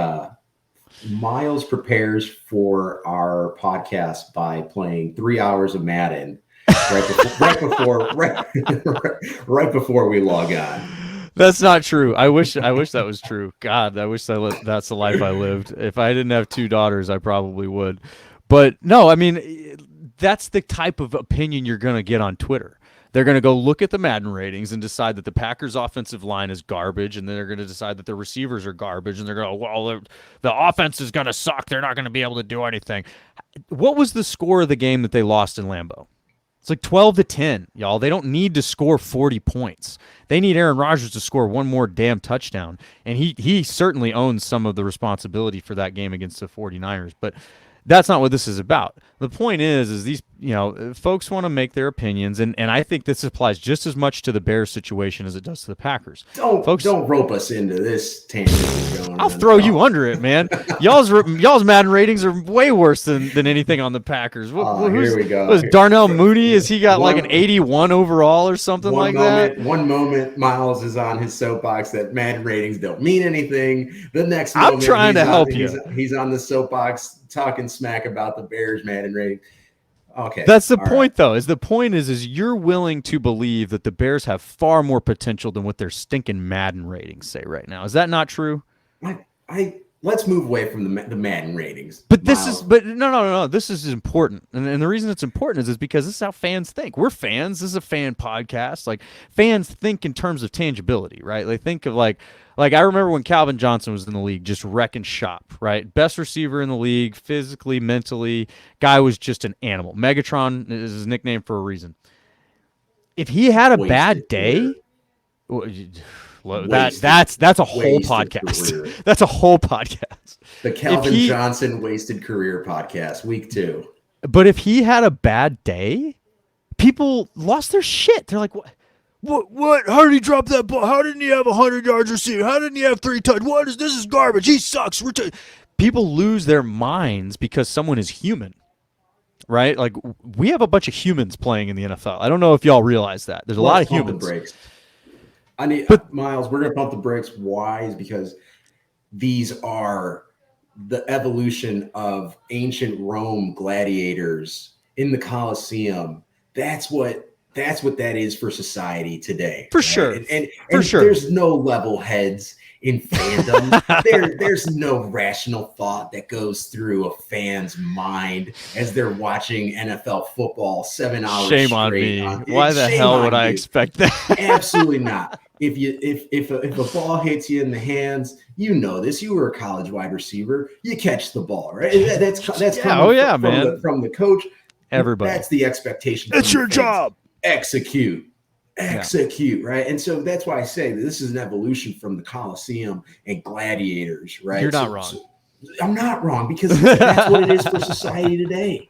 Miles prepares for our podcast by playing 3 hours of Madden right before we log on. That's not true. I wish that was true. God, I wish that's the life I lived. If I didn't have 2 daughters, I probably would. But no, I mean, that's the type of opinion you're going to get on Twitter. They're going to go look at the Madden ratings and decide that the Packers' offensive line is garbage, and then they're going to decide that the receivers are garbage, and they're going to go, well, the offense is going to suck. They're not going to be able to do anything. What was the score of the game that they lost in Lambeau? It's like 12-10, y'all. They don't need to score 40 points. They need Aaron Rodgers to score one more damn touchdown, and he certainly owns some of the responsibility for that game against the 49ers, but that's not what this is about. The point is these, folks want to make their opinions, and I think this applies just as much to the Bears situation as it does to the Packers. Don't rope us into this tangent. I'll throw you under it, man. Y'all's Madden ratings are way worse than anything on the Packers. Here we go. Was Darnell Mooney? Is he got like an 81 overall or something like that? One moment, Miles is on his soapbox that Madden ratings don't mean anything. The next I'm moment, trying to help you. He's on the soapbox talking smack about the Bears Madden rating. Okay. That's the point, though. The point is you're willing to believe that the Bears have far more potential than what their stinking Madden ratings say right now. Is that not true? I let's move away from the Madden ratings. But Miles. no. This is important, and the reason it's important is because this is how fans think. We're fans. This is a fan podcast. Like fans think in terms of tangibility, right? They think of like I remember when Calvin Johnson was in the league, just wrecking shop, right? Best receiver in the league, physically, mentally. Guy was just an animal. Megatron is his nickname for a reason. If he had a bad day, that's a whole podcast. That's a whole podcast. The Calvin Johnson Wasted Career podcast, week 2. But if he had a bad day, people lost their shit. They're like, what? How did he drop that ball? How didn't he have 100 yards receiving? How didn't he have 3 touchdowns? This is garbage. He sucks. People lose their minds because someone is human. Right? Like, we have a bunch of humans playing in the NFL. I don't know if y'all realize that. There's a lot of humans. Miles, we're going to pump the brakes. Why? Is because these are the evolution of ancient Rome gladiators in the Colosseum. That's what that is for society today. For sure. And there's no level heads in fandom. There's no rational thought that goes through a fan's mind as they're watching NFL football 7 hours Shame on me. Why the hell would I expect that? Absolutely not. If a ball hits you in the hands, you know this. You were a college wide receiver. You catch the ball, right? That's coming from the coach. Everybody. That's the expectation. It's your job. Execute, right? And so that's why I say that this is an evolution from the Colosseum and gladiators, right? You're not wrong. I'm not wrong, because that's what it is for society today.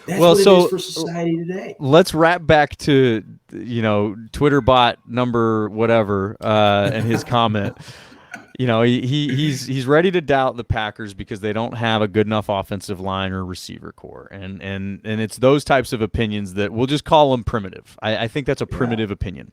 That's what it is for society today. Let's wrap back to, Twitter bot number whatever and his comment. He's ready to doubt the Packers because they don't have a good enough offensive line or receiver core, and it's those types of opinions that we'll just call them primitive. I think that's a primitive opinion.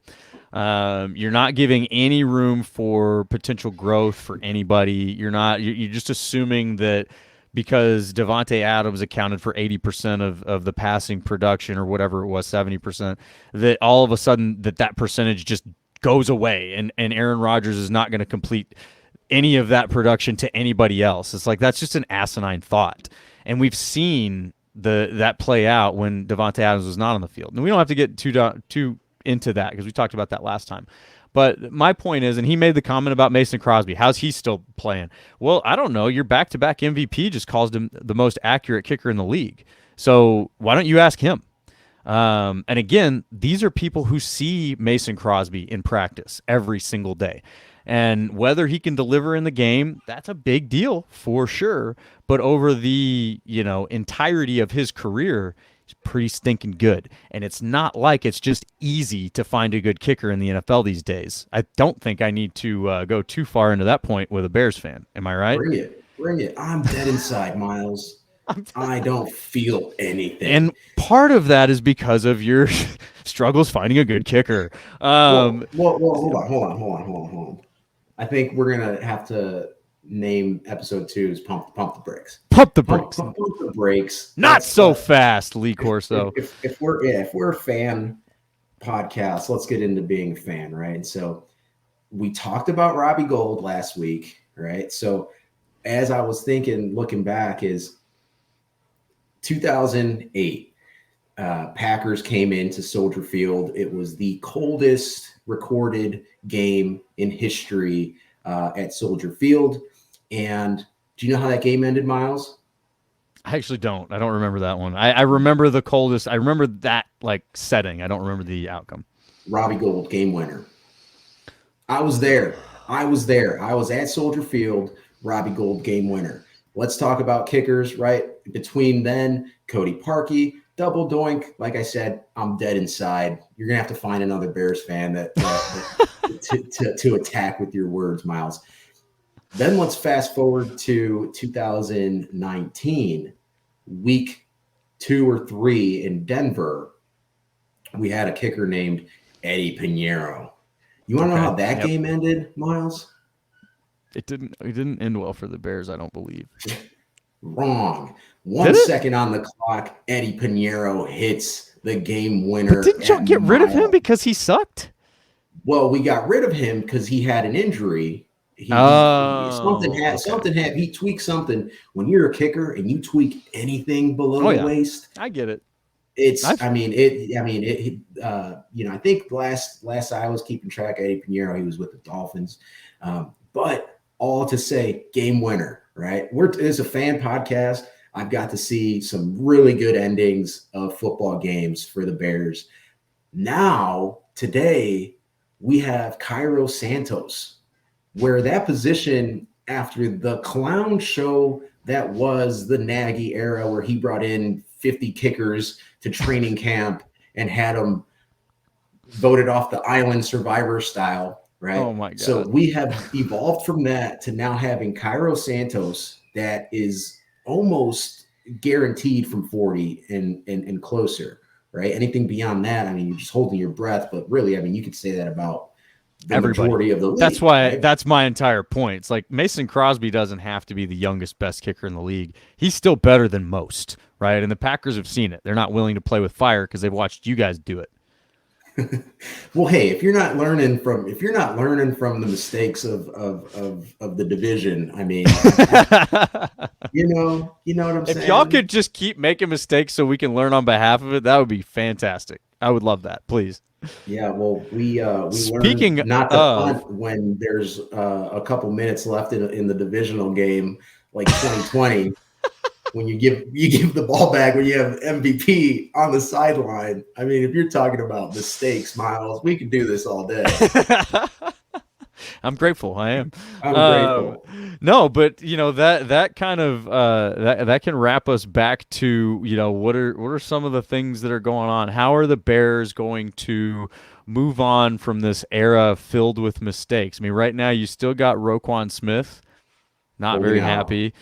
You're not giving any room for potential growth for anybody. You're just assuming that because Davante Adams accounted for 80% of the passing production or whatever it was, 70%, that all of a sudden that percentage just goes away, and Aaron Rodgers is not going to complete any of that production to anybody else. It's like, that's just an asinine thought. And we've seen that play out when Davante Adams was not on the field. And we don't have to get too into that because we talked about that last time. But my point is, and he made the comment about Mason Crosby. How's he still playing? Well, I don't know. Your back-to-back MVP just calls him the most accurate kicker in the league. So why don't you ask him? And again, these are people who see Mason Crosby in practice every single day. And whether he can deliver in the game, that's a big deal for sure. But over the, entirety of his career, he's pretty stinking good. And it's not like it's just easy to find a good kicker in the NFL these days. I don't think I need to go too far into that point with a Bears fan. Am I right? Bring it. I'm dead inside, Miles. I don't feel anything. And part of that is because of your struggles finding a good kicker. Hold on. I think we're going to have to name episode 2 is Pump the Brakes. Pump the Brakes. Pump the Brakes. Not so fast, Lee Corso. If we're a fan podcast, let's get into being a fan, right? And so we talked about Robbie Gould last week, right? So as I was thinking, looking back, is 2008, Packers came into Soldier Field. It was the coldest recorded game in history at Soldier Field. And do you know how that game ended, Miles? I actually don't. I don't remember that one. I remember the coldest. I remember that setting. I don't remember the outcome. Robbie Gould, game winner. I was there. I was at Soldier Field. Robbie Gould, game winner. Let's talk about kickers, right? Between then, Cody Parkey, double doink. Like I said, I'm dead inside. You're gonna have to find another Bears fan to attack with your words, Miles. Then let's fast forward to 2019, week 2 or 3 in Denver. We had a kicker named Eddie Pinheiro. You want to know how that game ended, Miles? It didn't end well for the Bears, I don't believe. Wrong. 1 second on the clock, Eddie Pinheiro hits the game winner. But didn't you get rid of him because he sucked? Well, we got rid of him because he had an injury, Oh, okay. He tweaked something. When you're a kicker and you tweak anything below Oh the yeah, waist, I get it. it's, I've I think last I was keeping track, Eddie Pinheiro, he was with the Dolphins. But all to say, game winner, right? It's a fan podcast. I've got to see some really good endings of football games for the Bears. Now, today, we have Cairo Santos, where that position after the clown show that was the Nagy era, where he brought in 50 kickers to training camp and had them voted off the island survivor style, right? oh my So god. we have evolved from that to now having Cairo Santos that is almost guaranteed from 40 and closer, right? Anything beyond that, I mean, you're just holding your breath, but really, I mean, you could say that about the Everybody. majority of the That's league, why right? that's my entire point. It's like Mason Crosby doesn't have to be the youngest best kicker in the league. He's still better than most, right? And the Packers have seen it. They're not willing to play with fire because they've watched you guys do it. Well, hey, if you're not learning from the mistakes of the division, I mean, you know what I'm If y'all saying? could just keep making mistakes so we can learn on behalf of it, that would be fantastic. I would love that, please. Yeah, well, we learned Speaking not to of, punt when there's a couple minutes left in the divisional game, like 2020. When you give the ball back when you have MVP on the sideline. I mean, if you're talking about mistakes, Miles, we could do this all day. I'm grateful. I am. I'm Um, grateful. no, but that kind of that can wrap us back to what are some of the things that are going on. How are the Bears going to move on from this era filled with mistakes? I mean, right now you still got Roquan Smith, not Holding very out. happy.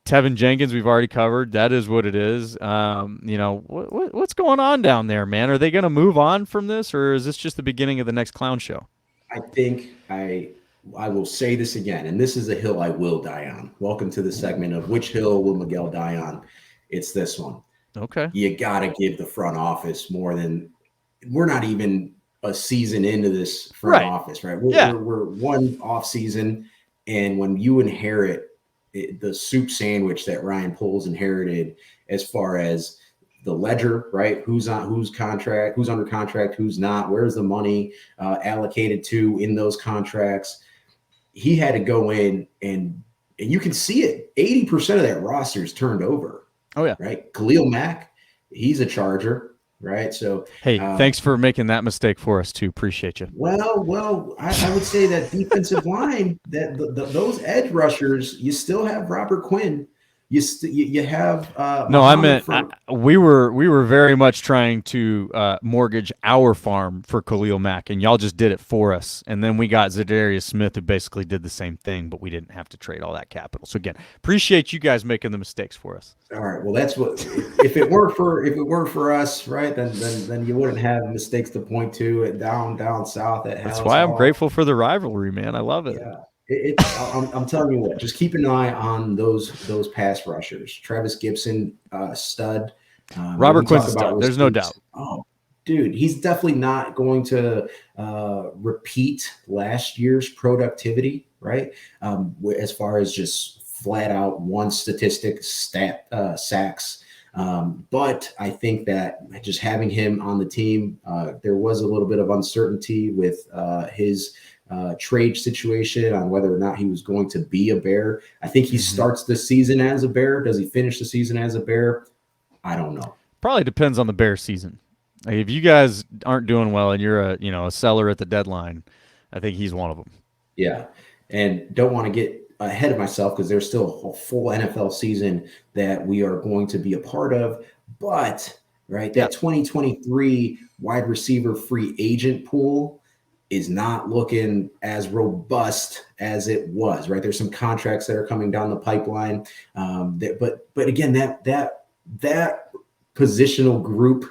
Tevin Jenkins, we've already covered. That is what it is. What's going on down there, man? Are they going to move on from this, or is this just the beginning of the next clown show? I think I will say this again, and this is a hill I will die on. Welcome to the segment of which hill will Miguel die on? It's this one. Okay. You got to give the front office more than we're not even a season into this front Right. office, right? Yeah. We're one off season, and when you inherit the soup sandwich that Ryan Poles inherited, as far as the ledger, right? Who's on whose contract, who's under contract, who's not, where's the money allocated to in those contracts? He had to go in and you can see it. 80% of that roster is turned over, Oh yeah. right? Khalil Mack, he's a Charger, right? So, Hey, um, thanks for making that mistake for us too. Appreciate you. I would say that defensive line, that those edge rushers, you still have Robert Quinn, you have No, I Muhammad meant from. we were very much trying to mortgage our farm for Khalil Mack, and y'all just did it for us. And then we got Zadarius Smith, who basically did the same thing, but we didn't have to trade all that capital. So again, appreciate you guys making the mistakes for us. All right, well, that's what if it weren't for us, right? Then you wouldn't have mistakes to point to it down south at That's House why I'm Hall. grateful for the rivalry, man. I love it. Yeah, I'm telling you what. Just keep an eye on those pass rushers. Travis Gibson, stud. Robert We Quinn's talk a about stud. There's no doubt. receipts. Oh, dude, he's definitely not going to repeat last year's productivity, right? As far as just flat out one statistic sacks. But I think that just having him on the team, there was a little bit of uncertainty with his trade situation on whether or not he was going to be a Bear. I think he Hmm. starts the season as a Bear. Does he finish the season as a Bear? I don't know. Probably depends on the Bears season. Like, if you guys aren't doing well and you're a seller at the deadline, I think he's one of them. Yeah. And don't want to get ahead of myself because there's still a full NFL season that we are going to be a part of. But, right, that Yep. 2023 wide receiver free agent pool is not looking as robust as it was, right? There's some contracts that are coming down the pipeline. But again, that positional group,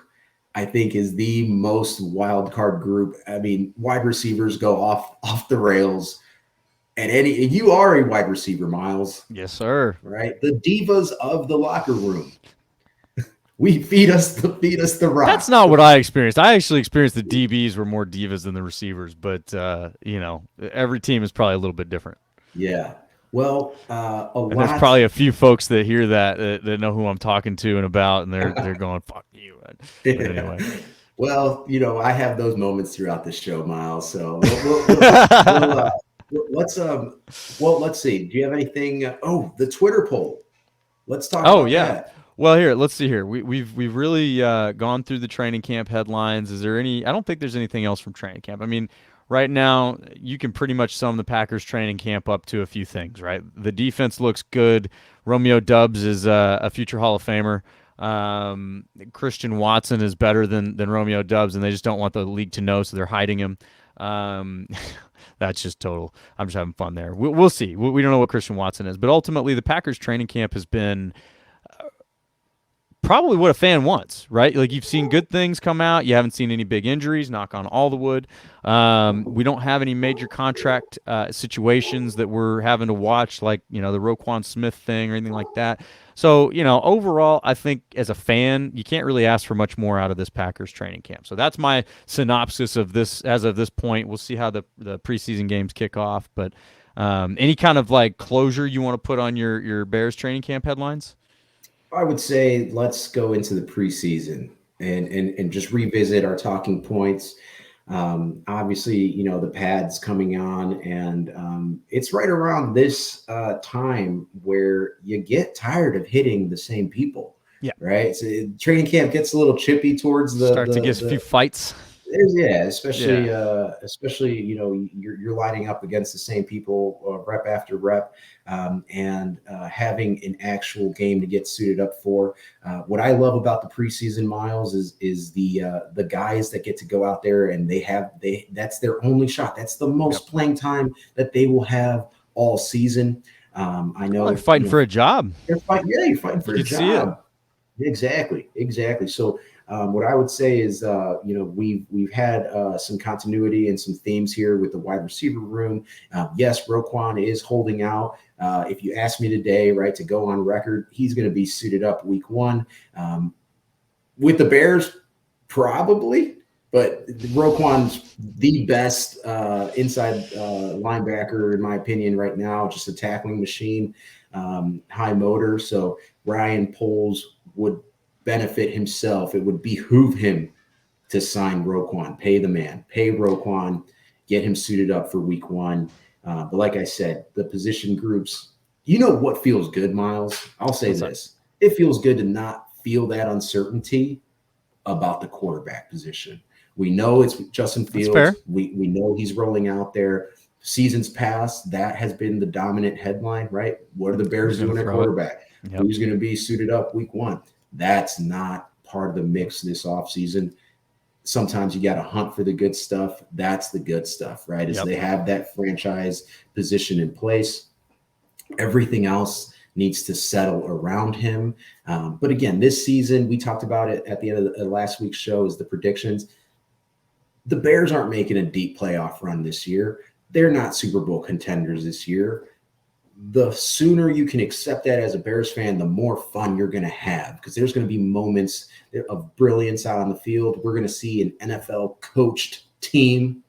I think, is the most wild card group. I mean, wide receivers go off the rails. And you are a wide receiver, Miles, Yes, sir. right? The divas of the locker room. We feed us the rock. That's not what I experienced. I actually experienced the DBs were more divas than the receivers, but every team is probably a little bit different. Yeah. Well, a And there's lot. probably a few folks that hear that know who I'm talking to and about, and they're going, "Fuck you." But anyway, Well, I have those moments throughout the show, Miles. So we'll let's see. Do you have anything? The Twitter poll. Let's talk oh about yeah. that. Well, here, let's see here. We've really gone through the training camp headlines. Is there any? I don't think there's anything else from training camp. I mean, right now you can pretty much sum the Packers training camp up to a few things, right? The defense looks good. Romeo Dubs is a future Hall of Famer. Christian Watson is better than Romeo Dubs, and they just don't want the league to know, so they're hiding him. Um, that's just total. I'm just having fun there. We'll see. We don't know what Christian Watson is, but ultimately the Packers training camp has been probably what a fan wants, right? Like you've seen good things come out. You haven't seen any big injuries, knock on all the wood. We don't have any major contract situations that we're having to watch, like, the Roquan Smith thing or anything like that. So, overall, I think as a fan, you can't really ask for much more out of this Packers training camp. So that's my synopsis of this as of this point. We'll see how the preseason games kick off. But any kind of like closure you want to put on your Bears training camp headlines? I would say let's go into the preseason and just revisit our talking points. Obviously, the pad's coming on, and it's right around this time where you get tired of hitting the same people. Yeah. Right. So training camp gets a little chippy towards Start to get a few fights. Especially you're lining up against the same people rep after rep, and having an actual game to get suited up for. What I love about the preseason, Miles, is the guys that get to go out there and that's their only shot. That's the most playing time that they will have all season. I know they're fighting for a job. You're fighting for a job. Exactly. So what I would say is, we've had some continuity and some themes here with the wide receiver room. Yes, Roquan is holding out. If you ask me today, right, to go on record, he's going to be suited up week 1. With the Bears, probably, but Roquan's the best inside linebacker, in my opinion, right now, just a tackling machine, high motor. So Ryan Poles would benefit himself. It would behoove him to sign Roquan, pay the man, pay Roquan, get him suited up for week 1. But like I said, the position groups, what feels good, Miles? I'll say this. It feels good to not feel that uncertainty about the quarterback position. We know it's Justin Fields. We know he's rolling out there. Seasons past, that has been the dominant headline, right? What are the Bears doing at quarterback? Yep. Who's going to be suited up week 1? That's not part of the mix this offseason. Sometimes you got to hunt for the good stuff. That's the good stuff, right? Is they have that franchise position in place. Everything else needs to settle around him. But again, this season, we talked about it at the end of the last week's show, is the predictions. The Bears aren't making a deep playoff run this year. They're not Super Bowl contenders this year. The sooner you can accept that as a Bears fan, the more fun you're going to have, because there's going to be moments of brilliance out on the field. We're going to see an NFL coached team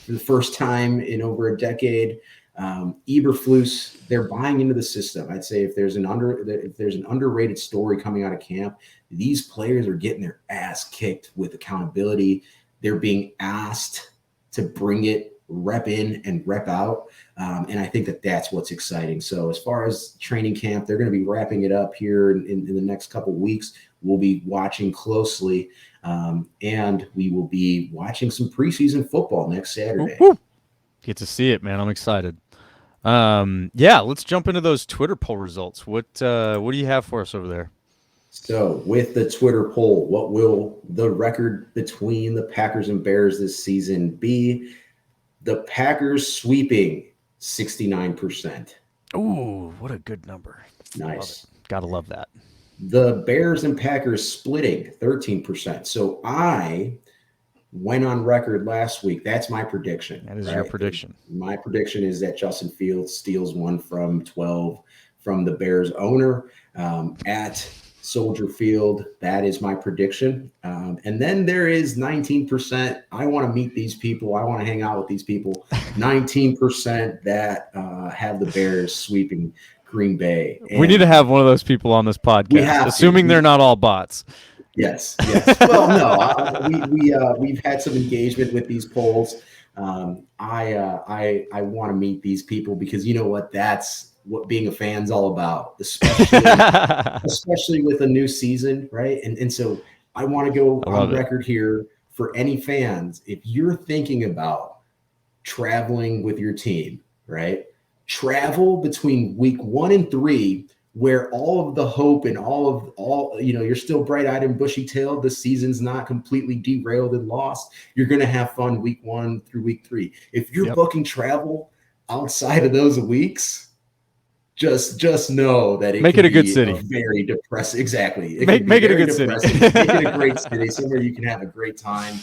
for the first time in over a decade. Eberflus, they're buying into the system. I'd say if there's an underrated story coming out of camp, these players are getting their ass kicked with accountability. They're being asked to bring it, rep in and rep out. And I think that's what's exciting. So as far as training camp, they're going to be wrapping it up here in the next couple of weeks. We'll be watching closely, and we will be watching some preseason football next Saturday. Woo-hoo. Get to see it, man. I'm excited. Let's jump into those Twitter poll results. What do you have for us over there? So with the Twitter poll, what will the record between the Packers and Bears this season be? The Packers sweeping 69%. Ooh, what a good number. Nice. Gotta love that. The Bears and Packers splitting 13%. So I went on record last week. That's my prediction. That is your prediction. My prediction is that Justin Fields steals one from 12 from the Bears owner at Soldier Field. That is my prediction. And then there is 19%. I want to meet these people. I want to hang out with these people. 19% that have the Bears sweeping Green Bay. And we need to have one of those people on this podcast, assuming they're not all bots. Yes. Well, no, we've had some engagement with these polls. I want to meet these people because you know what? That's what being a fan's all about, especially with a new season, right? And so I want to go on record here for any fans. If you're thinking about traveling with your team, right? Travel between week 1 and 3, where all of the hope and all you're still bright-eyed and bushy-tailed. The season's not completely derailed and lost. You're going to have fun week 1 through week 3. If you're booking travel outside of those weeks, just know that it make can it a good be city. Very depressing. Exactly. Make it a good city. Make it a great city, somewhere you can have a great time.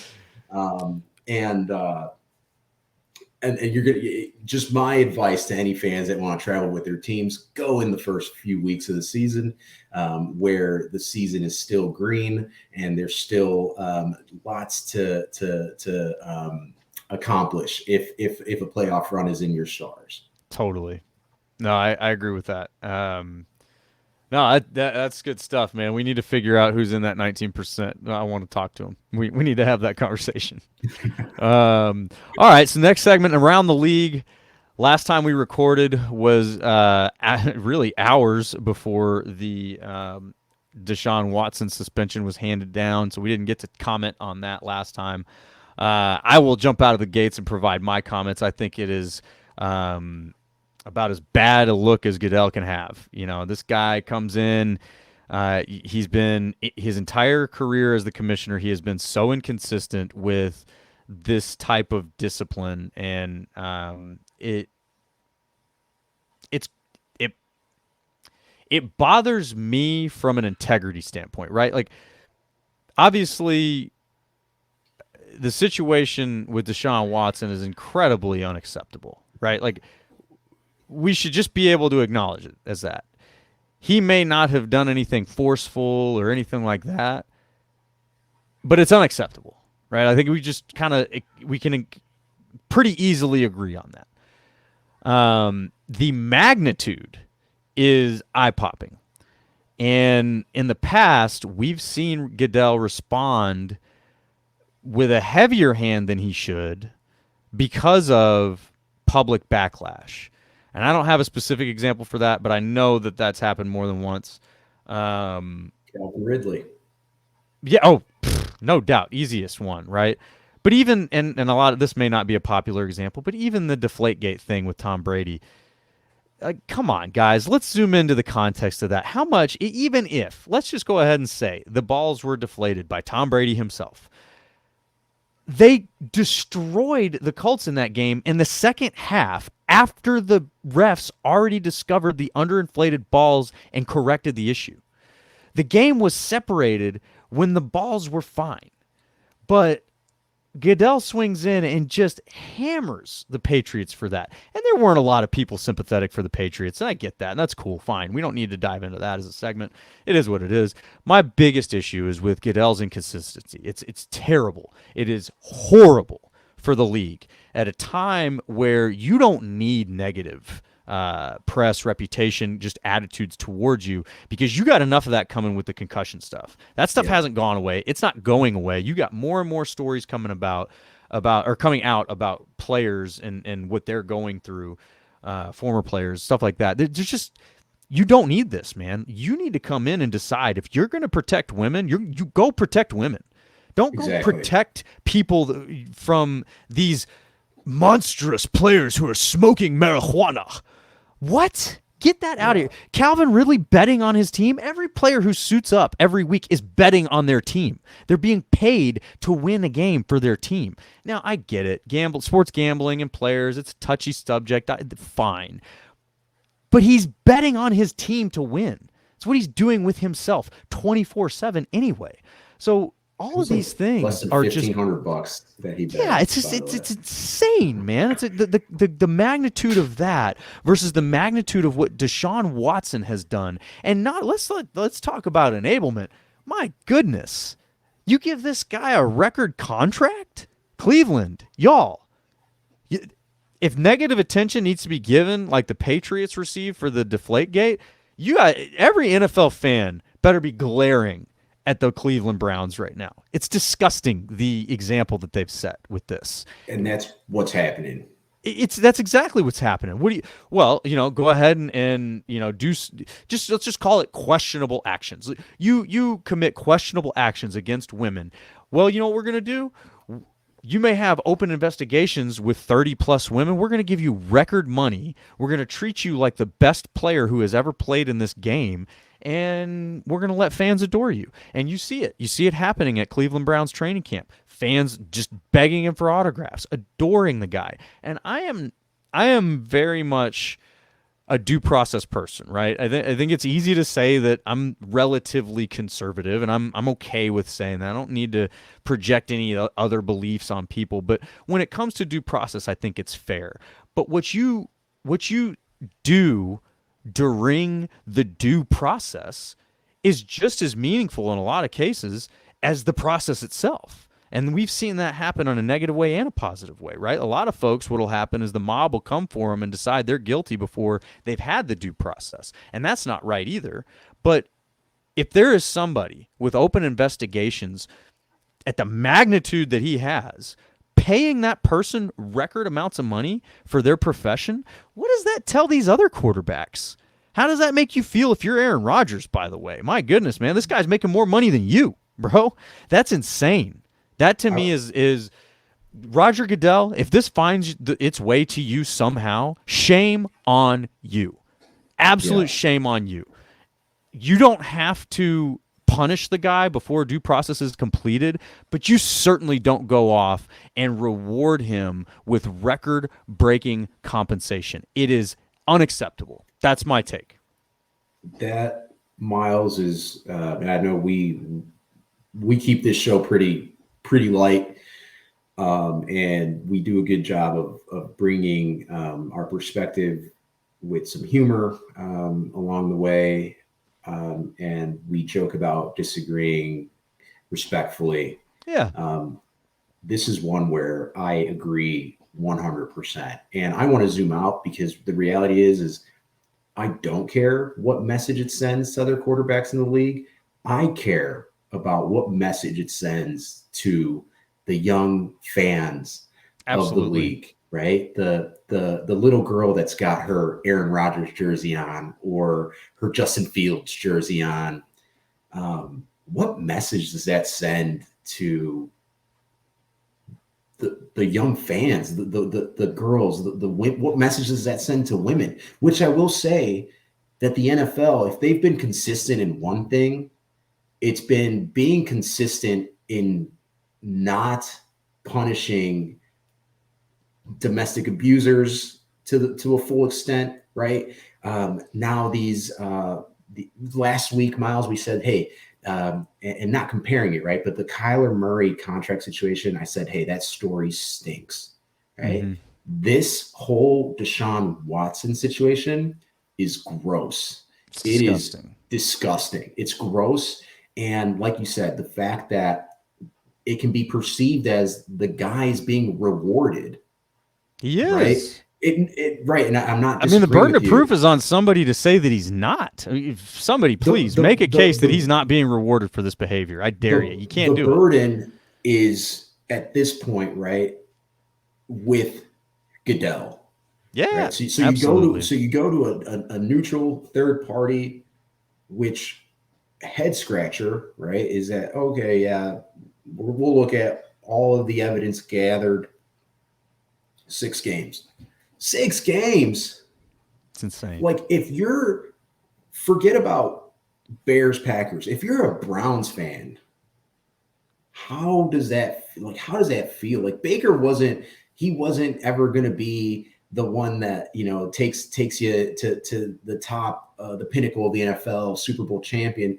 And you're gonna, just my advice to any fans that want to travel with their teams: go in the first few weeks of the season, where the season is still green and there's still lots to accomplish if a playoff run is in your stars. Totally. No, I agree with that. No, that's good stuff, man. We need to figure out who's in that 19%. I want to talk to him. We need to have that conversation. All right, so next segment, around the league. Last time we recorded was really hours before the Deshaun Watson suspension was handed down, so we didn't get to comment on that last time. I will jump out of the gates and provide my comments. I think it is about as bad a look as Goodell can have. You know, this guy comes in. He's been his entire career as the commissioner. He has been so inconsistent with this type of discipline, and it bothers me from an integrity standpoint, right? Like, obviously, the situation with Deshaun Watson is incredibly unacceptable, right? Like, we should just be able to acknowledge it as that. He may not have done anything forceful or anything like that, but it's unacceptable, right? I think we can pretty easily agree on that. The magnitude is eye-popping. And in the past, we've seen Goodell respond with a heavier hand than he should because of public backlash. And I don't have a specific example for that, but I know that that's happened more than once. Calvin Ridley. Yeah. Oh, no doubt. Easiest one, right? But even, and a lot of this may not be a popular example, but even the Deflategate thing with Tom Brady. Come on, guys. Let's zoom into the context of that. How much, even if, let's just go ahead and say the balls were deflated by Tom Brady himself. They destroyed the Colts in that game in the second half after the refs already discovered the underinflated balls and corrected the issue. The game was separated when the balls were fine. But Goodell swings in and just hammers the Patriots for that. And there weren't a lot of people sympathetic for the Patriots, and I get that, and that's cool, fine. We don't need to dive into that as a segment. It is what it is. My biggest issue is with Goodell's inconsistency. It's terrible. It is horrible for the league at a time where you don't need negative press, reputation, just attitudes towards you, because you got enough of that coming with the concussion stuff. That stuff hasn't gone away. It's not going away. You got more and more stories coming out about players and what they're going through, former players, stuff like that. There's just, you don't need this, man. You need to come in and decide if you're going to protect women, you go protect women. Don't go protect people from these monstrous players who are smoking marijuana. What? Get that out of here. Calvin Ridley betting on his team. Every player who suits up every week is betting on their team. They're being paid to win a game for their team. Now, I get it. Sports gambling and players, it's a touchy subject. Fine. But he's betting on his team to win. It's what he's doing with himself 24/7 anyway. So It all of was like these less things than are just $1,500 that he yeah, begged, it's just by the way. it's insane, man. It's the magnitude of that versus the magnitude of what Deshaun Watson has done. And not let's talk about enablement. My goodness. You give this guy a record contract? Cleveland, y'all. If negative attention needs to be given like the Patriots received for the Deflategate, you got every NFL fan better be glaring at the Cleveland Browns right now. It's disgusting the example that they've set with this. And that's what's happening. That's exactly what's happening. What do you? Well, go ahead and do just let's just call it questionable actions. You commit questionable actions against women. Well, you know what we're gonna do? You may have open investigations with 30 plus women. We're going to give you record money. We're going to treat you like the best player who has ever played in this game. And we're going to let fans adore you. And you see it. You see it happening at Cleveland Browns training camp. Fans just begging him for autographs, adoring the guy. And I am very much a due process person, right? I think it's easy to say that I'm relatively conservative, and I'm okay with saying that. I don't need to project any other beliefs on people, but when it comes to due process, I think it's fair. But what you do during the due process is just as meaningful in a lot of cases as the process itself. And we've seen that happen in a negative way and a positive way, right? A lot of folks, what'll happen is the mob will come for them and decide they're guilty before they've had the due process. And that's not right either. But if there is somebody with open investigations at the magnitude that he has, paying that person record amounts of money for their profession, what does that tell these other quarterbacks? How does that make you feel if you're Aaron Rodgers, by the way? My goodness, man, this guy's making more money than you, bro. That's insane. That to me is Roger Goodell. If this finds its way to you somehow, shame on you. Absolute shame on you. You don't have to punish the guy before due process is completed, but you certainly don't go off and reward him with record-breaking compensation. It is unacceptable. That's my take. That, Miles, is, and I know we keep this show pretty light, and we do a good job of bringing our perspective with some humor along the way, and we joke about disagreeing respectfully. Yeah. This is one where I agree 100%, and I want to zoom out because the reality is I don't care what message it sends to other quarterbacks in the league. I care about what message it sends to the young fans of the league, right? The little girl that's got her Aaron Rodgers jersey on or her Justin Fields jersey on. What message does that send to the young fans, the girls, what message does that send to women? Which I will say that the NFL, if they've been consistent in one thing, it's been being consistent in not punishing domestic abusers to a full extent, right? Now last week, Miles, we said, hey, and not comparing it, right? But the Kyler Murray contract situation, I said, hey, that story stinks, right? Mm-hmm. This whole Deshaun Watson situation is gross. It is disgusting. It's gross. And like you said, the fact that it can be perceived as the guy's being rewarded. He is. Right? Right. And I'm not. I mean, the burden of proof is on somebody to say that he's not. I mean, somebody, please make a case that he's not being rewarded for this behavior. I dare you. You can't do it. The burden is at this point, right, with Goodell. Yeah. Right? So you go to a neutral third party, which head scratcher, right, is that okay? Yeah, we'll look at all of the evidence gathered. 6 games. It's insane. Like, forget about Bears, Packers. If you're a Browns fan, how does that feel? Like, Baker wasn't ever going to be the one that, takes you to the top, the pinnacle of the NFL, Super Bowl champion.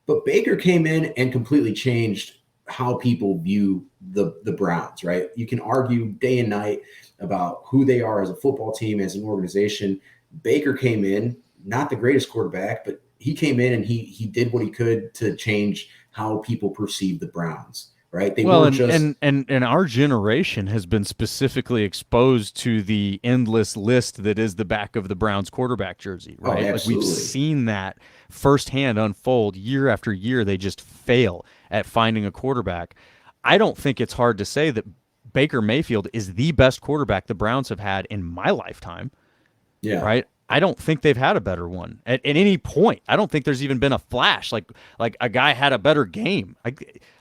But Baker came in and completely changed how people view the Browns, right? You can argue day and night about who they are as a football team, as an organization. Baker came in, not the greatest quarterback, but he came in and he did what he could to change how people perceive the Browns, right? They Well, weren't and, just and our generation has been specifically exposed to the endless list that is the back of the Browns quarterback jersey, oh, right? Like we've absolutely. seen that firsthand unfold year after year. They just fail at finding a quarterback. I don't think it's hard to say that Baker Mayfield is the best quarterback the Browns have had in my lifetime, Yeah. right? I don't think they've had a better one at any point. I don't think there's even been a flash like a guy had a better game.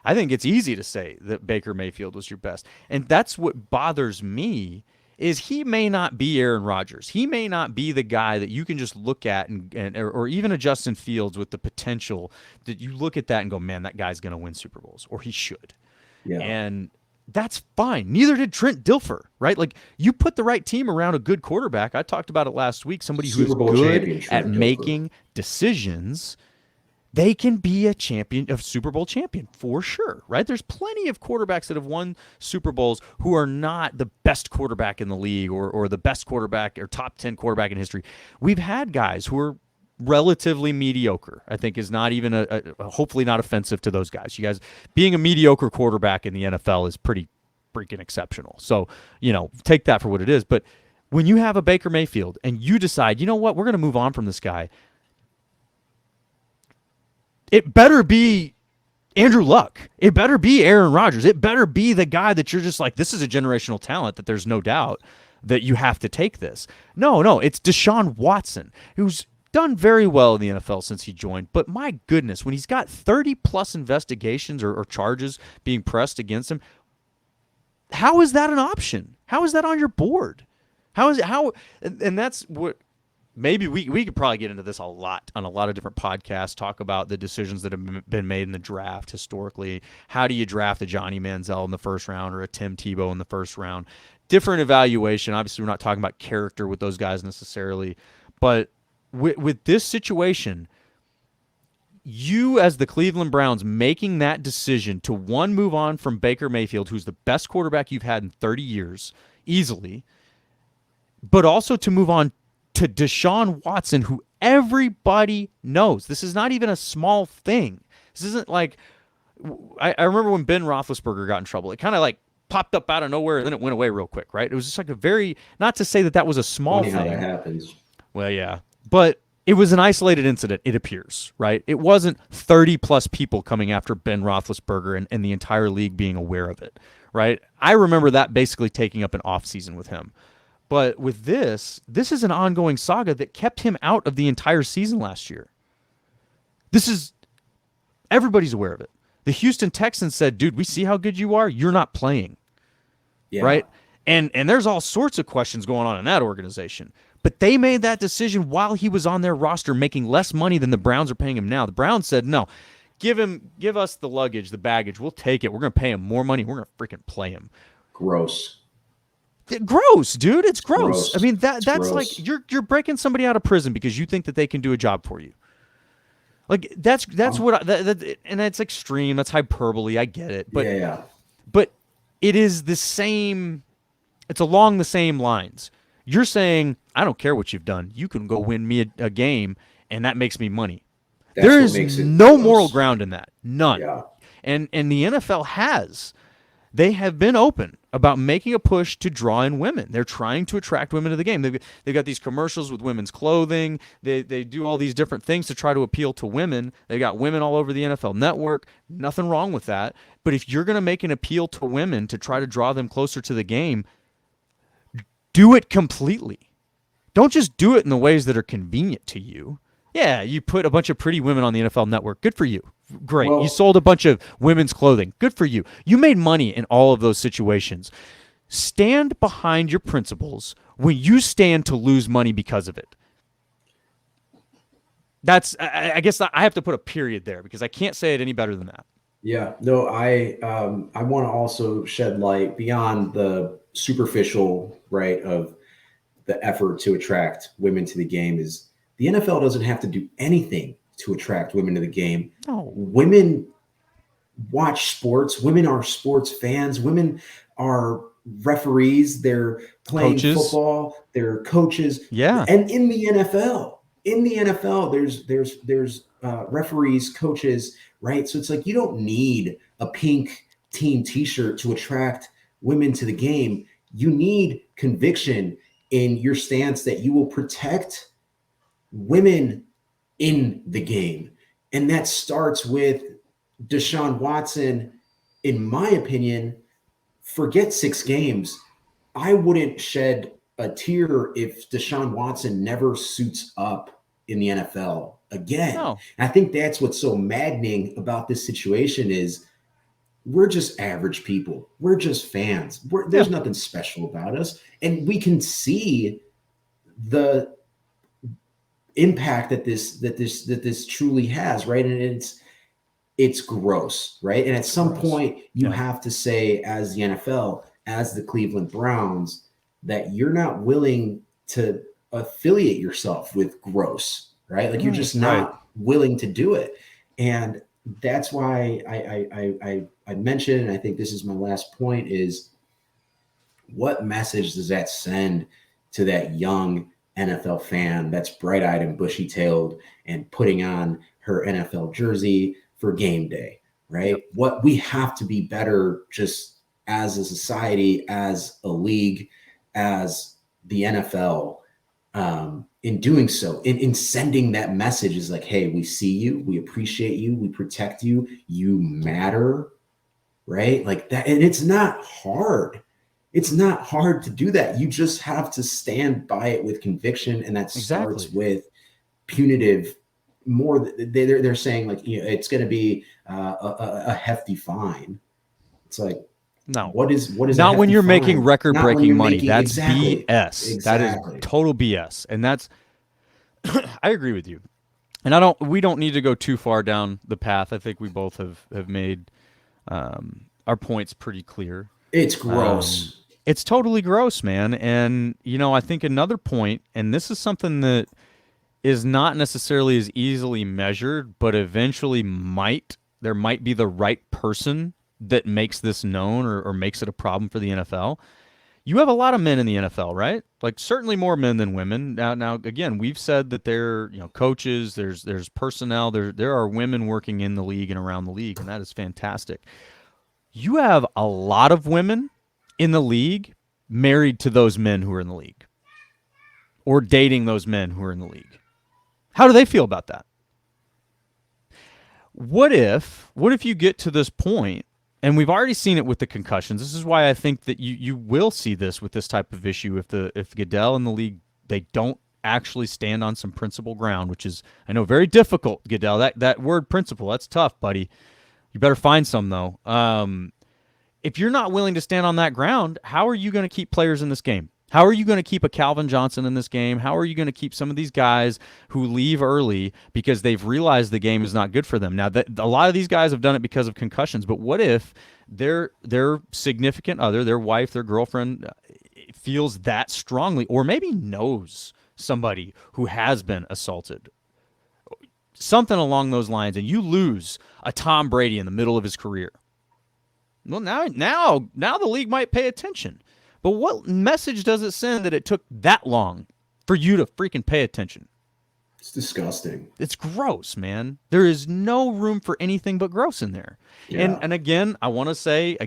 I think it's easy to say that Baker Mayfield was your best, and that's what bothers me. Is he may not be Aaron Rodgers. He may not be the guy that you can just look at and or even a Justin Fields with the potential that you look at that and go, man, that guy's going to win Super Bowls, or he should. Yeah. And that's fine. Neither did Trent Dilfer, right? Like you put the right team around a good quarterback. I talked about it last week. Somebody who is Super Bowl good champion at Trent Dilfer. making decisions, they can be a champion, of Super Bowl champion for sure, right? There's plenty of quarterbacks that have won Super Bowls who are not the best quarterback in the league or the best quarterback or top 10 quarterback in history. We've had guys who are relatively mediocre. I think is not even hopefully not offensive to those guys. You guys being a mediocre quarterback in the NFL is pretty freaking exceptional. So, take that for what it is. But when you have a Baker Mayfield and you decide, you know what, we're going to move on from this guy, it better be Andrew Luck. It better be Aaron Rodgers. It better be the guy that you're just like, this is a generational talent that there's no doubt that you have to take this. No, it's Deshaun Watson, who's done very well in the NFL since he joined. But my goodness, when he's got 30-plus investigations or charges being pressed against him, how is that an option? How is that on your board? And that's what maybe we could probably get into this a lot on a lot of different podcasts, talk about the decisions that have been made in the draft historically. How do you draft a Johnny Manziel in the first round or a Tim Tebow in the first round? Different evaluation. Obviously, we're not talking about character with those guys necessarily, but with this situation, you as the Cleveland Browns making that decision to one, move on from Baker Mayfield, who's the best quarterback you've had in 30 years, easily, but also to move on to Deshaun Watson, who everybody knows. This is not even a small thing. This isn't like, I remember when Ben Roethlisberger got in trouble. It kind of like popped up out of nowhere and then it went away real quick, right? It was just like a very, not to say that was a small Funny thing. how that happens. Well, yeah. But it was an isolated incident, it appears, right? It wasn't 30-plus people coming after Ben Roethlisberger and the entire league being aware of it, right? I remember that basically taking up an offseason with him. But with this is an ongoing saga that kept him out of the entire season last year. Everybody's aware of it. The Houston Texans said, dude, we see how good you are. You're not playing, right? And there's all sorts of questions going on in that organization. But they made that decision while he was on their roster, making less money than the Browns are paying him now. The Browns said, no, give us the luggage, the baggage. We'll take it. We're going to pay him more money. We're going to freaking play him. Gross. Gross, dude. It's gross. I mean, that's gross. Like you're breaking somebody out of prison because you think that they can do a job for you. Like that's what and that's extreme. That's hyperbole. I get it. But yeah. But it is the same. It's along the same lines. You're saying, I don't care what you've done. You can go win me a game, and that makes me money. There is no moral ground in that. None. Yeah. And the NFL has. They have been open about making a push to draw in women. They're trying to attract women to the game. They've got these commercials with women's clothing. They do all these different things to try to appeal to women. They got women all over the NFL Network. Nothing wrong with that. But if you're going to make an appeal to women to try to draw them closer to the game, do it completely. Don't just do it in the ways that are convenient to you. Yeah, you put a bunch of pretty women on the NFL Network. Good for you. Great. Well, you sold a bunch of women's clothing. Good for you. You made money in all of those situations. Stand behind your principles when you stand to lose money because of it. I guess I have to put a period there because I can't say it any better than that. Yeah, no, I want to also shed light beyond the superficial, right, of the effort to attract women to the game. Is the NFL doesn't have to do anything to attract women to the game. No. Women watch sports. Women are sports fans. Women are referees. They're playing Coaches. football. They're coaches. Yeah. And in the NFL, there's referees, coaches, right? So it's like you don't need a pink team T-shirt to attract women to the game. You need conviction in your stance that you will protect women in the game. And that starts with Deshaun Watson, in my opinion. Forget 6 games. I wouldn't shed a tear if Deshaun Watson never suits up in the NFL again. No. And I think that's what's so maddening about this situation is we're just average people. We're just fans. There's nothing special about us. And we can see the impact that this truly has, right? And it's gross, right? And at some point you have to say, as the NFL, as the Cleveland Browns, that you're not willing to affiliate yourself with gross, right? Like you're just not willing to do it. And that's why I mentioned, and I think this is my last point, is what message does that send to that young NFL fan that's bright-eyed and bushy-tailed and putting on her NFL jersey for game day, right? What we have to be better just as a society, as a league, as the NFL, in doing so, in sending that message is like, hey, we see you, we appreciate you, we protect you, you matter, right? Like that. And it's not hard. It's not hard to do that. You just have to stand by it with conviction. And that starts with punitive. They're saying like, it's going to be a hefty fine. It's like, no, what is not when you're making record-breaking money. That's exactly, BS. That is total BS. And that's, I agree with you. And we don't need to go too far down the path. I think we both have made our points pretty clear. It's gross. It's totally gross, man. And, I think another point, and this is something that is not necessarily as easily measured, but eventually there might be the right person that makes this known or makes it a problem for the NFL. You have a lot of men in the NFL, right? Like certainly more men than women. Now again, we've said that they're coaches, there's personnel, there are women working in the league and around the league, and that is fantastic. You have a lot of women in the league married to those men who are in the league or dating those men who are in the league. How do they feel about that? What if you get to this point, and we've already seen it with the concussions. This is why I think that you will see this with this type of issue if Goodell and the league, they don't actually stand on some principle ground, which is, I know, very difficult, Goodell. That word principle, that's tough, buddy. You better find some, though. If you're not willing to stand on that ground, how are you going to keep players in this game? How are you going to keep a Calvin Johnson in this game? How are you going to keep some of these guys who leave early because they've realized the game is not good for them? Now, a lot of these guys have done it because of concussions, but what if their significant other, their wife, their girlfriend, feels that strongly, or maybe knows somebody who has been assaulted? Something along those lines, and you lose a Tom Brady in the middle of his career. Well, now the league might pay attention. But what message does it send that it took that long for you to freaking pay attention? It's disgusting. It's gross, man. There is no room for anything but gross in there. Yeah. And again, I want to say,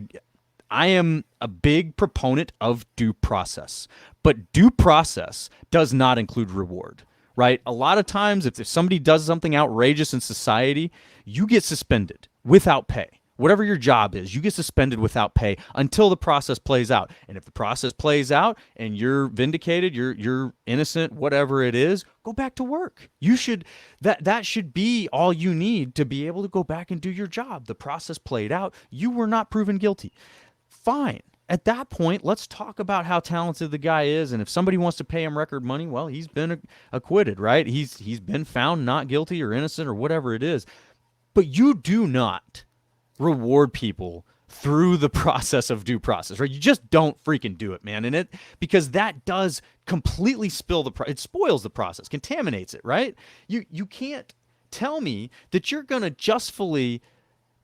I am a big proponent of due process. But due process does not include reward, right? A lot of times, if somebody does something outrageous in society, you get suspended without pay. Whatever your job is, you get suspended without pay until the process plays out. And if the process plays out and you're vindicated, you're innocent, whatever it is, go back to work. You should that should be all you need to be able to go back and do your job. The process played out. You were not proven guilty. Fine. At that point, let's talk about how talented the guy is, and if somebody wants to pay him record money, well, he's been acquitted, right? He's been found not guilty or innocent or whatever it is. But you do not reward people through the process of due process, right? You just don't freaking do it, man. And because that does completely it spoils the process, contaminates it, right? You can't tell me that you're going to justfully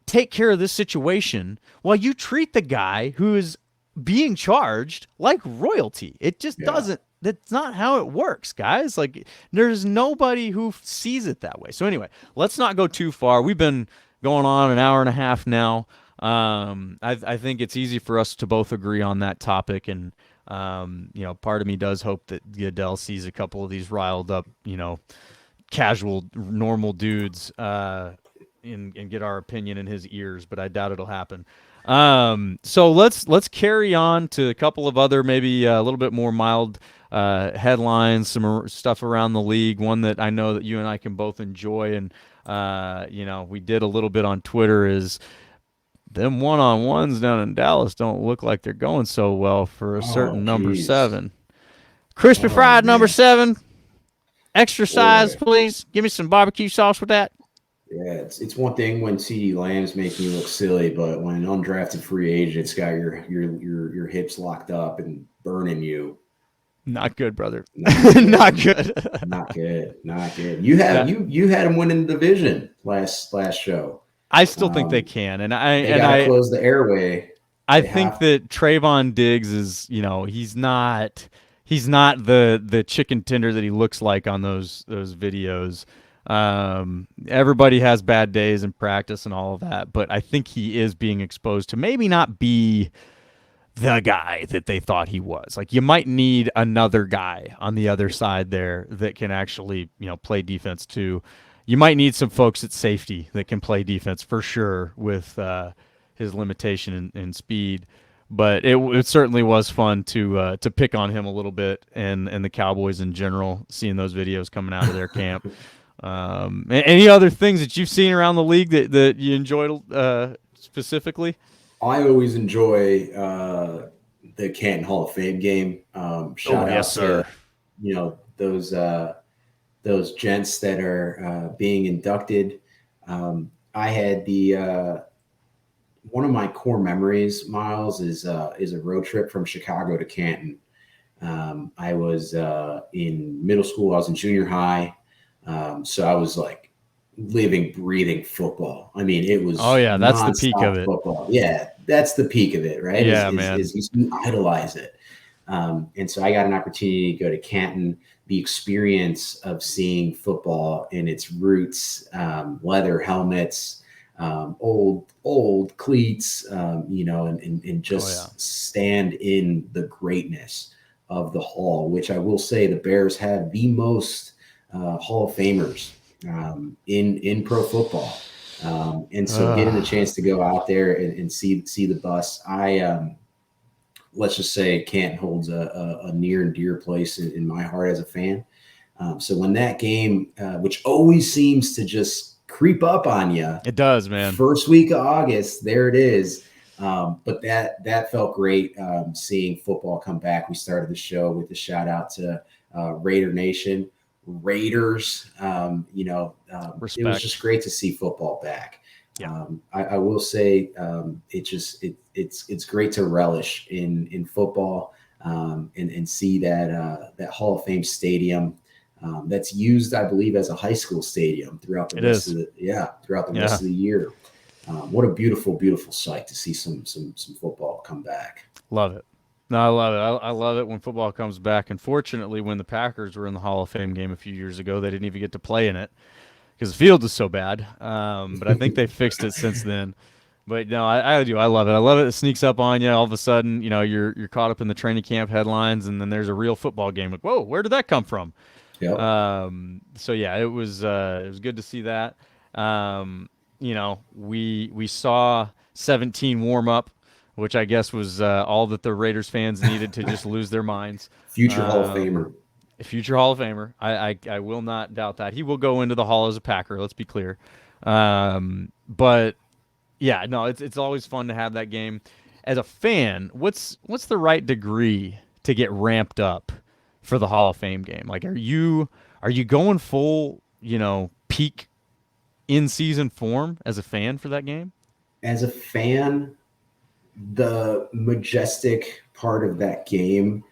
take care of this situation while you treat the guy who is being charged like royalty. It just Yeah. doesn't. That's not how it works, guys. Like, there's nobody who sees it that way. So anyway, let's not go too far. We've been going on an hour and a half now. I think it's easy for us to both agree on that topic, and part of me does hope that Goodell sees a couple of these riled up, casual, normal dudes, and get our opinion in his ears, but I doubt it'll happen. So let's carry on to a couple of other, maybe a little bit more mild headlines, some stuff around the league. One that I know that you and I can both enjoy, and we did a little bit on Twitter, is them one-on-ones down in Dallas don't look like they're going so well for a Oh, certain number geez. 7. Crispy Oh, fried number man. 7. Extra size, Boy. please. Give me some barbecue sauce with that. Yeah, it's one thing when CeeDee Lamb's making you look silly, but when an undrafted free agent's got your hips locked up and burning you, Not good, brother. not good. Not good. Not good. Not good. You have Yeah. you had them winning the division last show. I still think they Um, can, and they got to close the airway. I They think have. that Trayvon Diggs is, he's not the chicken tender that he looks like on those videos. Everybody has bad days in practice and all of that, but I think he is being exposed to maybe not be the guy that they thought he was. Like, you might need another guy on the other side there that can actually, play defense too. You might need some folks at safety that can play defense for sure with his limitation in speed. But it certainly was fun to pick on him a little bit, and the Cowboys in general, seeing those videos coming out of their camp. Any other things that you've seen around the league that you enjoyed specifically? I always enjoy the Canton Hall of Fame game. Shout out Yes, to sir. those gents that are being inducted. I had the one of my core memories, Miles, is a road trip from Chicago to Canton. I was in middle school. I was in junior high, so I was like living, breathing football. I mean, it Oh was yeah, that's the peak of nonstop it. football. Yeah, that's the peak of it, right? Yeah, man. Is you idolize it. And so I got an opportunity to go to Canton. The experience of seeing football in its roots, leather helmets, old cleats, and Oh yeah. just stand in the greatness of the Hall, which I will say the Bears have the most Hall of Famers in pro football. And so getting the chance to go out there and see the bus, let's just say Canton holds a near and dear place in my heart as a fan. So when that game, which always seems to just creep up on you, It does, man. first week of August, there it is. But that felt great, seeing football come back. We started the show with a shout out to Raider Nation, Raiders. It was Respect. just great to see football back. Yeah. I will say it's great to relish in football, and see that Hall of Fame stadium. That's used, I believe, as a high school stadium throughout the It rest is. of the Yeah. rest of the year. What a beautiful, beautiful sight to see some football come back. Love it. No, I love it. I love it when football comes back. Unfortunately, when the Packers were in the Hall of Fame game a few years ago, they didn't even get to play in it because the field was so bad. But I think they fixed it since then. But no, I do. I love it. I love it. It sneaks up on you. All of a sudden, you're caught up in the training camp headlines, and then there's a real football game. Like, whoa, where did that come from? Yep. So yeah, it was good to see that. We saw 17 warm up, which I guess was all that the Raiders fans needed to just lose their minds. Future Hall of Um, Famer. Future Hall of Famer. I will not doubt that. He will go into the Hall as a Packer, let's be clear. But yeah, no, it's always fun to have that game. As a fan, what's the right degree to get ramped up for the Hall of Fame game? Like, are you going full, peak in season form as a fan for that game? As a fan, the majestic part of that game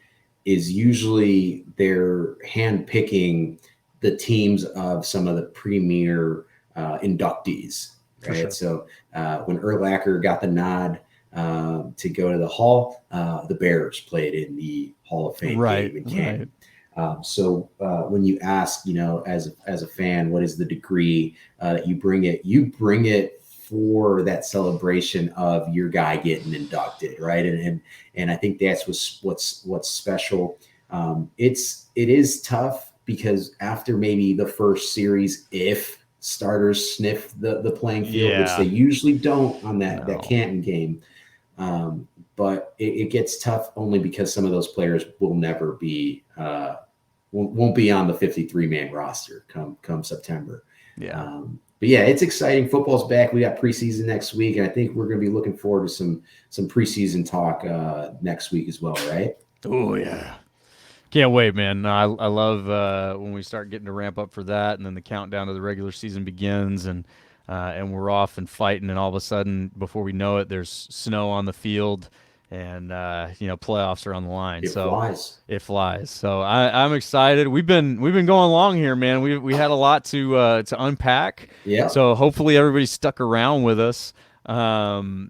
is usually they're handpicking the teams of some of the premier inductees. For right? sure. So when Urlacher got the nod to go to the Hall, the Bears played in the Hall of Fame Right. game in Right. Canton. So when you ask, as a fan, what is the degree that you bring it? You bring it for that celebration of your guy getting inducted, right? And I think that's what's special. It is tough because after maybe the first series, if starters sniff the playing field, which they Yeah. usually don't on that No. Canton game, but it gets tough only because some of those players will never be won't be on the 53-man roster come September. Yeah. But yeah, it's exciting. Football's back. We got preseason next week, and I think we're going to be looking forward to some preseason talk next week as well, right? Oh yeah. Can't wait, man. No, I love when we start getting to ramp up for that, and then the countdown to the regular season begins, and we're off and fighting, and all of a sudden, before we know it, there's snow on the field, and playoffs are on the line. It So flies. it flies. So I'm excited. We've been going long here, man. We had a lot to unpack. Yeah. So hopefully everybody stuck around with us. I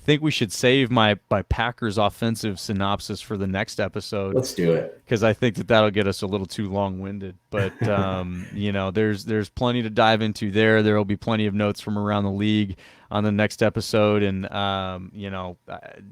think we should save my Packers offensive synopsis for the next episode Let's do it. because I think that'll get us a little too long-winded. But there's plenty to dive into there. There will be plenty of notes from around the league on the next episode, and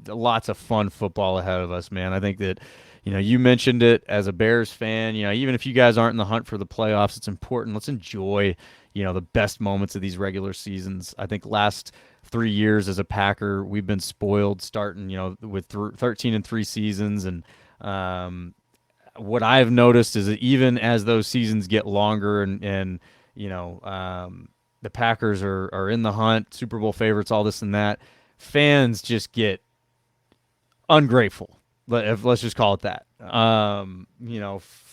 lots of fun football ahead of us, man. I think that. You mentioned it as a Bears fan. Even if you guys aren't in the hunt for the playoffs, it's important. Let's enjoy, the best moments of these regular seasons. I think last 3 years as a Packer, we've been spoiled starting, with 13-3 seasons. And what I've noticed is that even as those seasons get longer and the Packers are in the hunt, Super Bowl favorites, all this and that, fans just get ungrateful. Let's just call it that.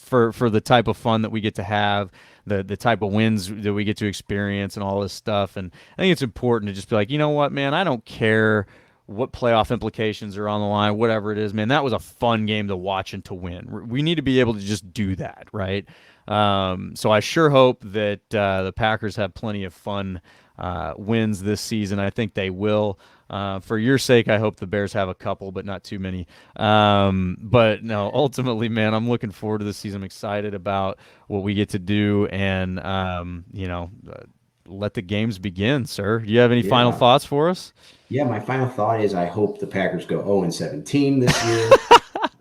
For the type of fun that we get to have, the type of wins that we get to experience, and all this stuff. And I think it's important to just be like, you know what, man, I don't care what playoff implications are on the line, whatever it is, man. That was a fun game to watch and to win. We need to be able to just do that, right? So I sure hope that the Packers have plenty of fun wins this season. I think they will. For your sake, I hope the Bears have a couple, but not too many. But no, ultimately, man, I'm looking forward to this season. I'm excited about what we get to do, and let the games begin, sir. Do you have any final Yeah. thoughts for us? Yeah, my final thought is I hope the Packers go 0-17 this year.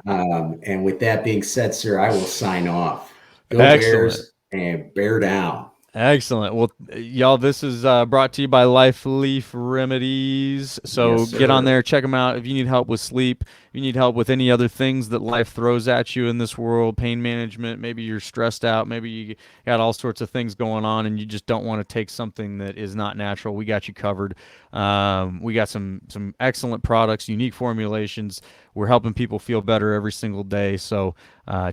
And with that being said, sir, I will sign off. Go Excellent. Bears and bear down. Excellent. Well, y'all, this is brought to you by Life Leaf Remedies. Yes, So get on sir. there, check them out. If you need help with sleep, if you need help with any other things that life throws at you in this world, pain management, maybe you're stressed out, maybe you got all sorts of things going on and you just don't want to take something that is not natural, we got you covered. We got some excellent products, unique formulations. We're helping people feel better every single day. So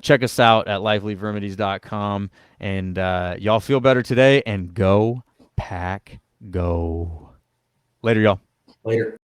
check us out at lifeleafremedies.com. And y'all feel better today, and go Pack Go. Later, y'all. Later.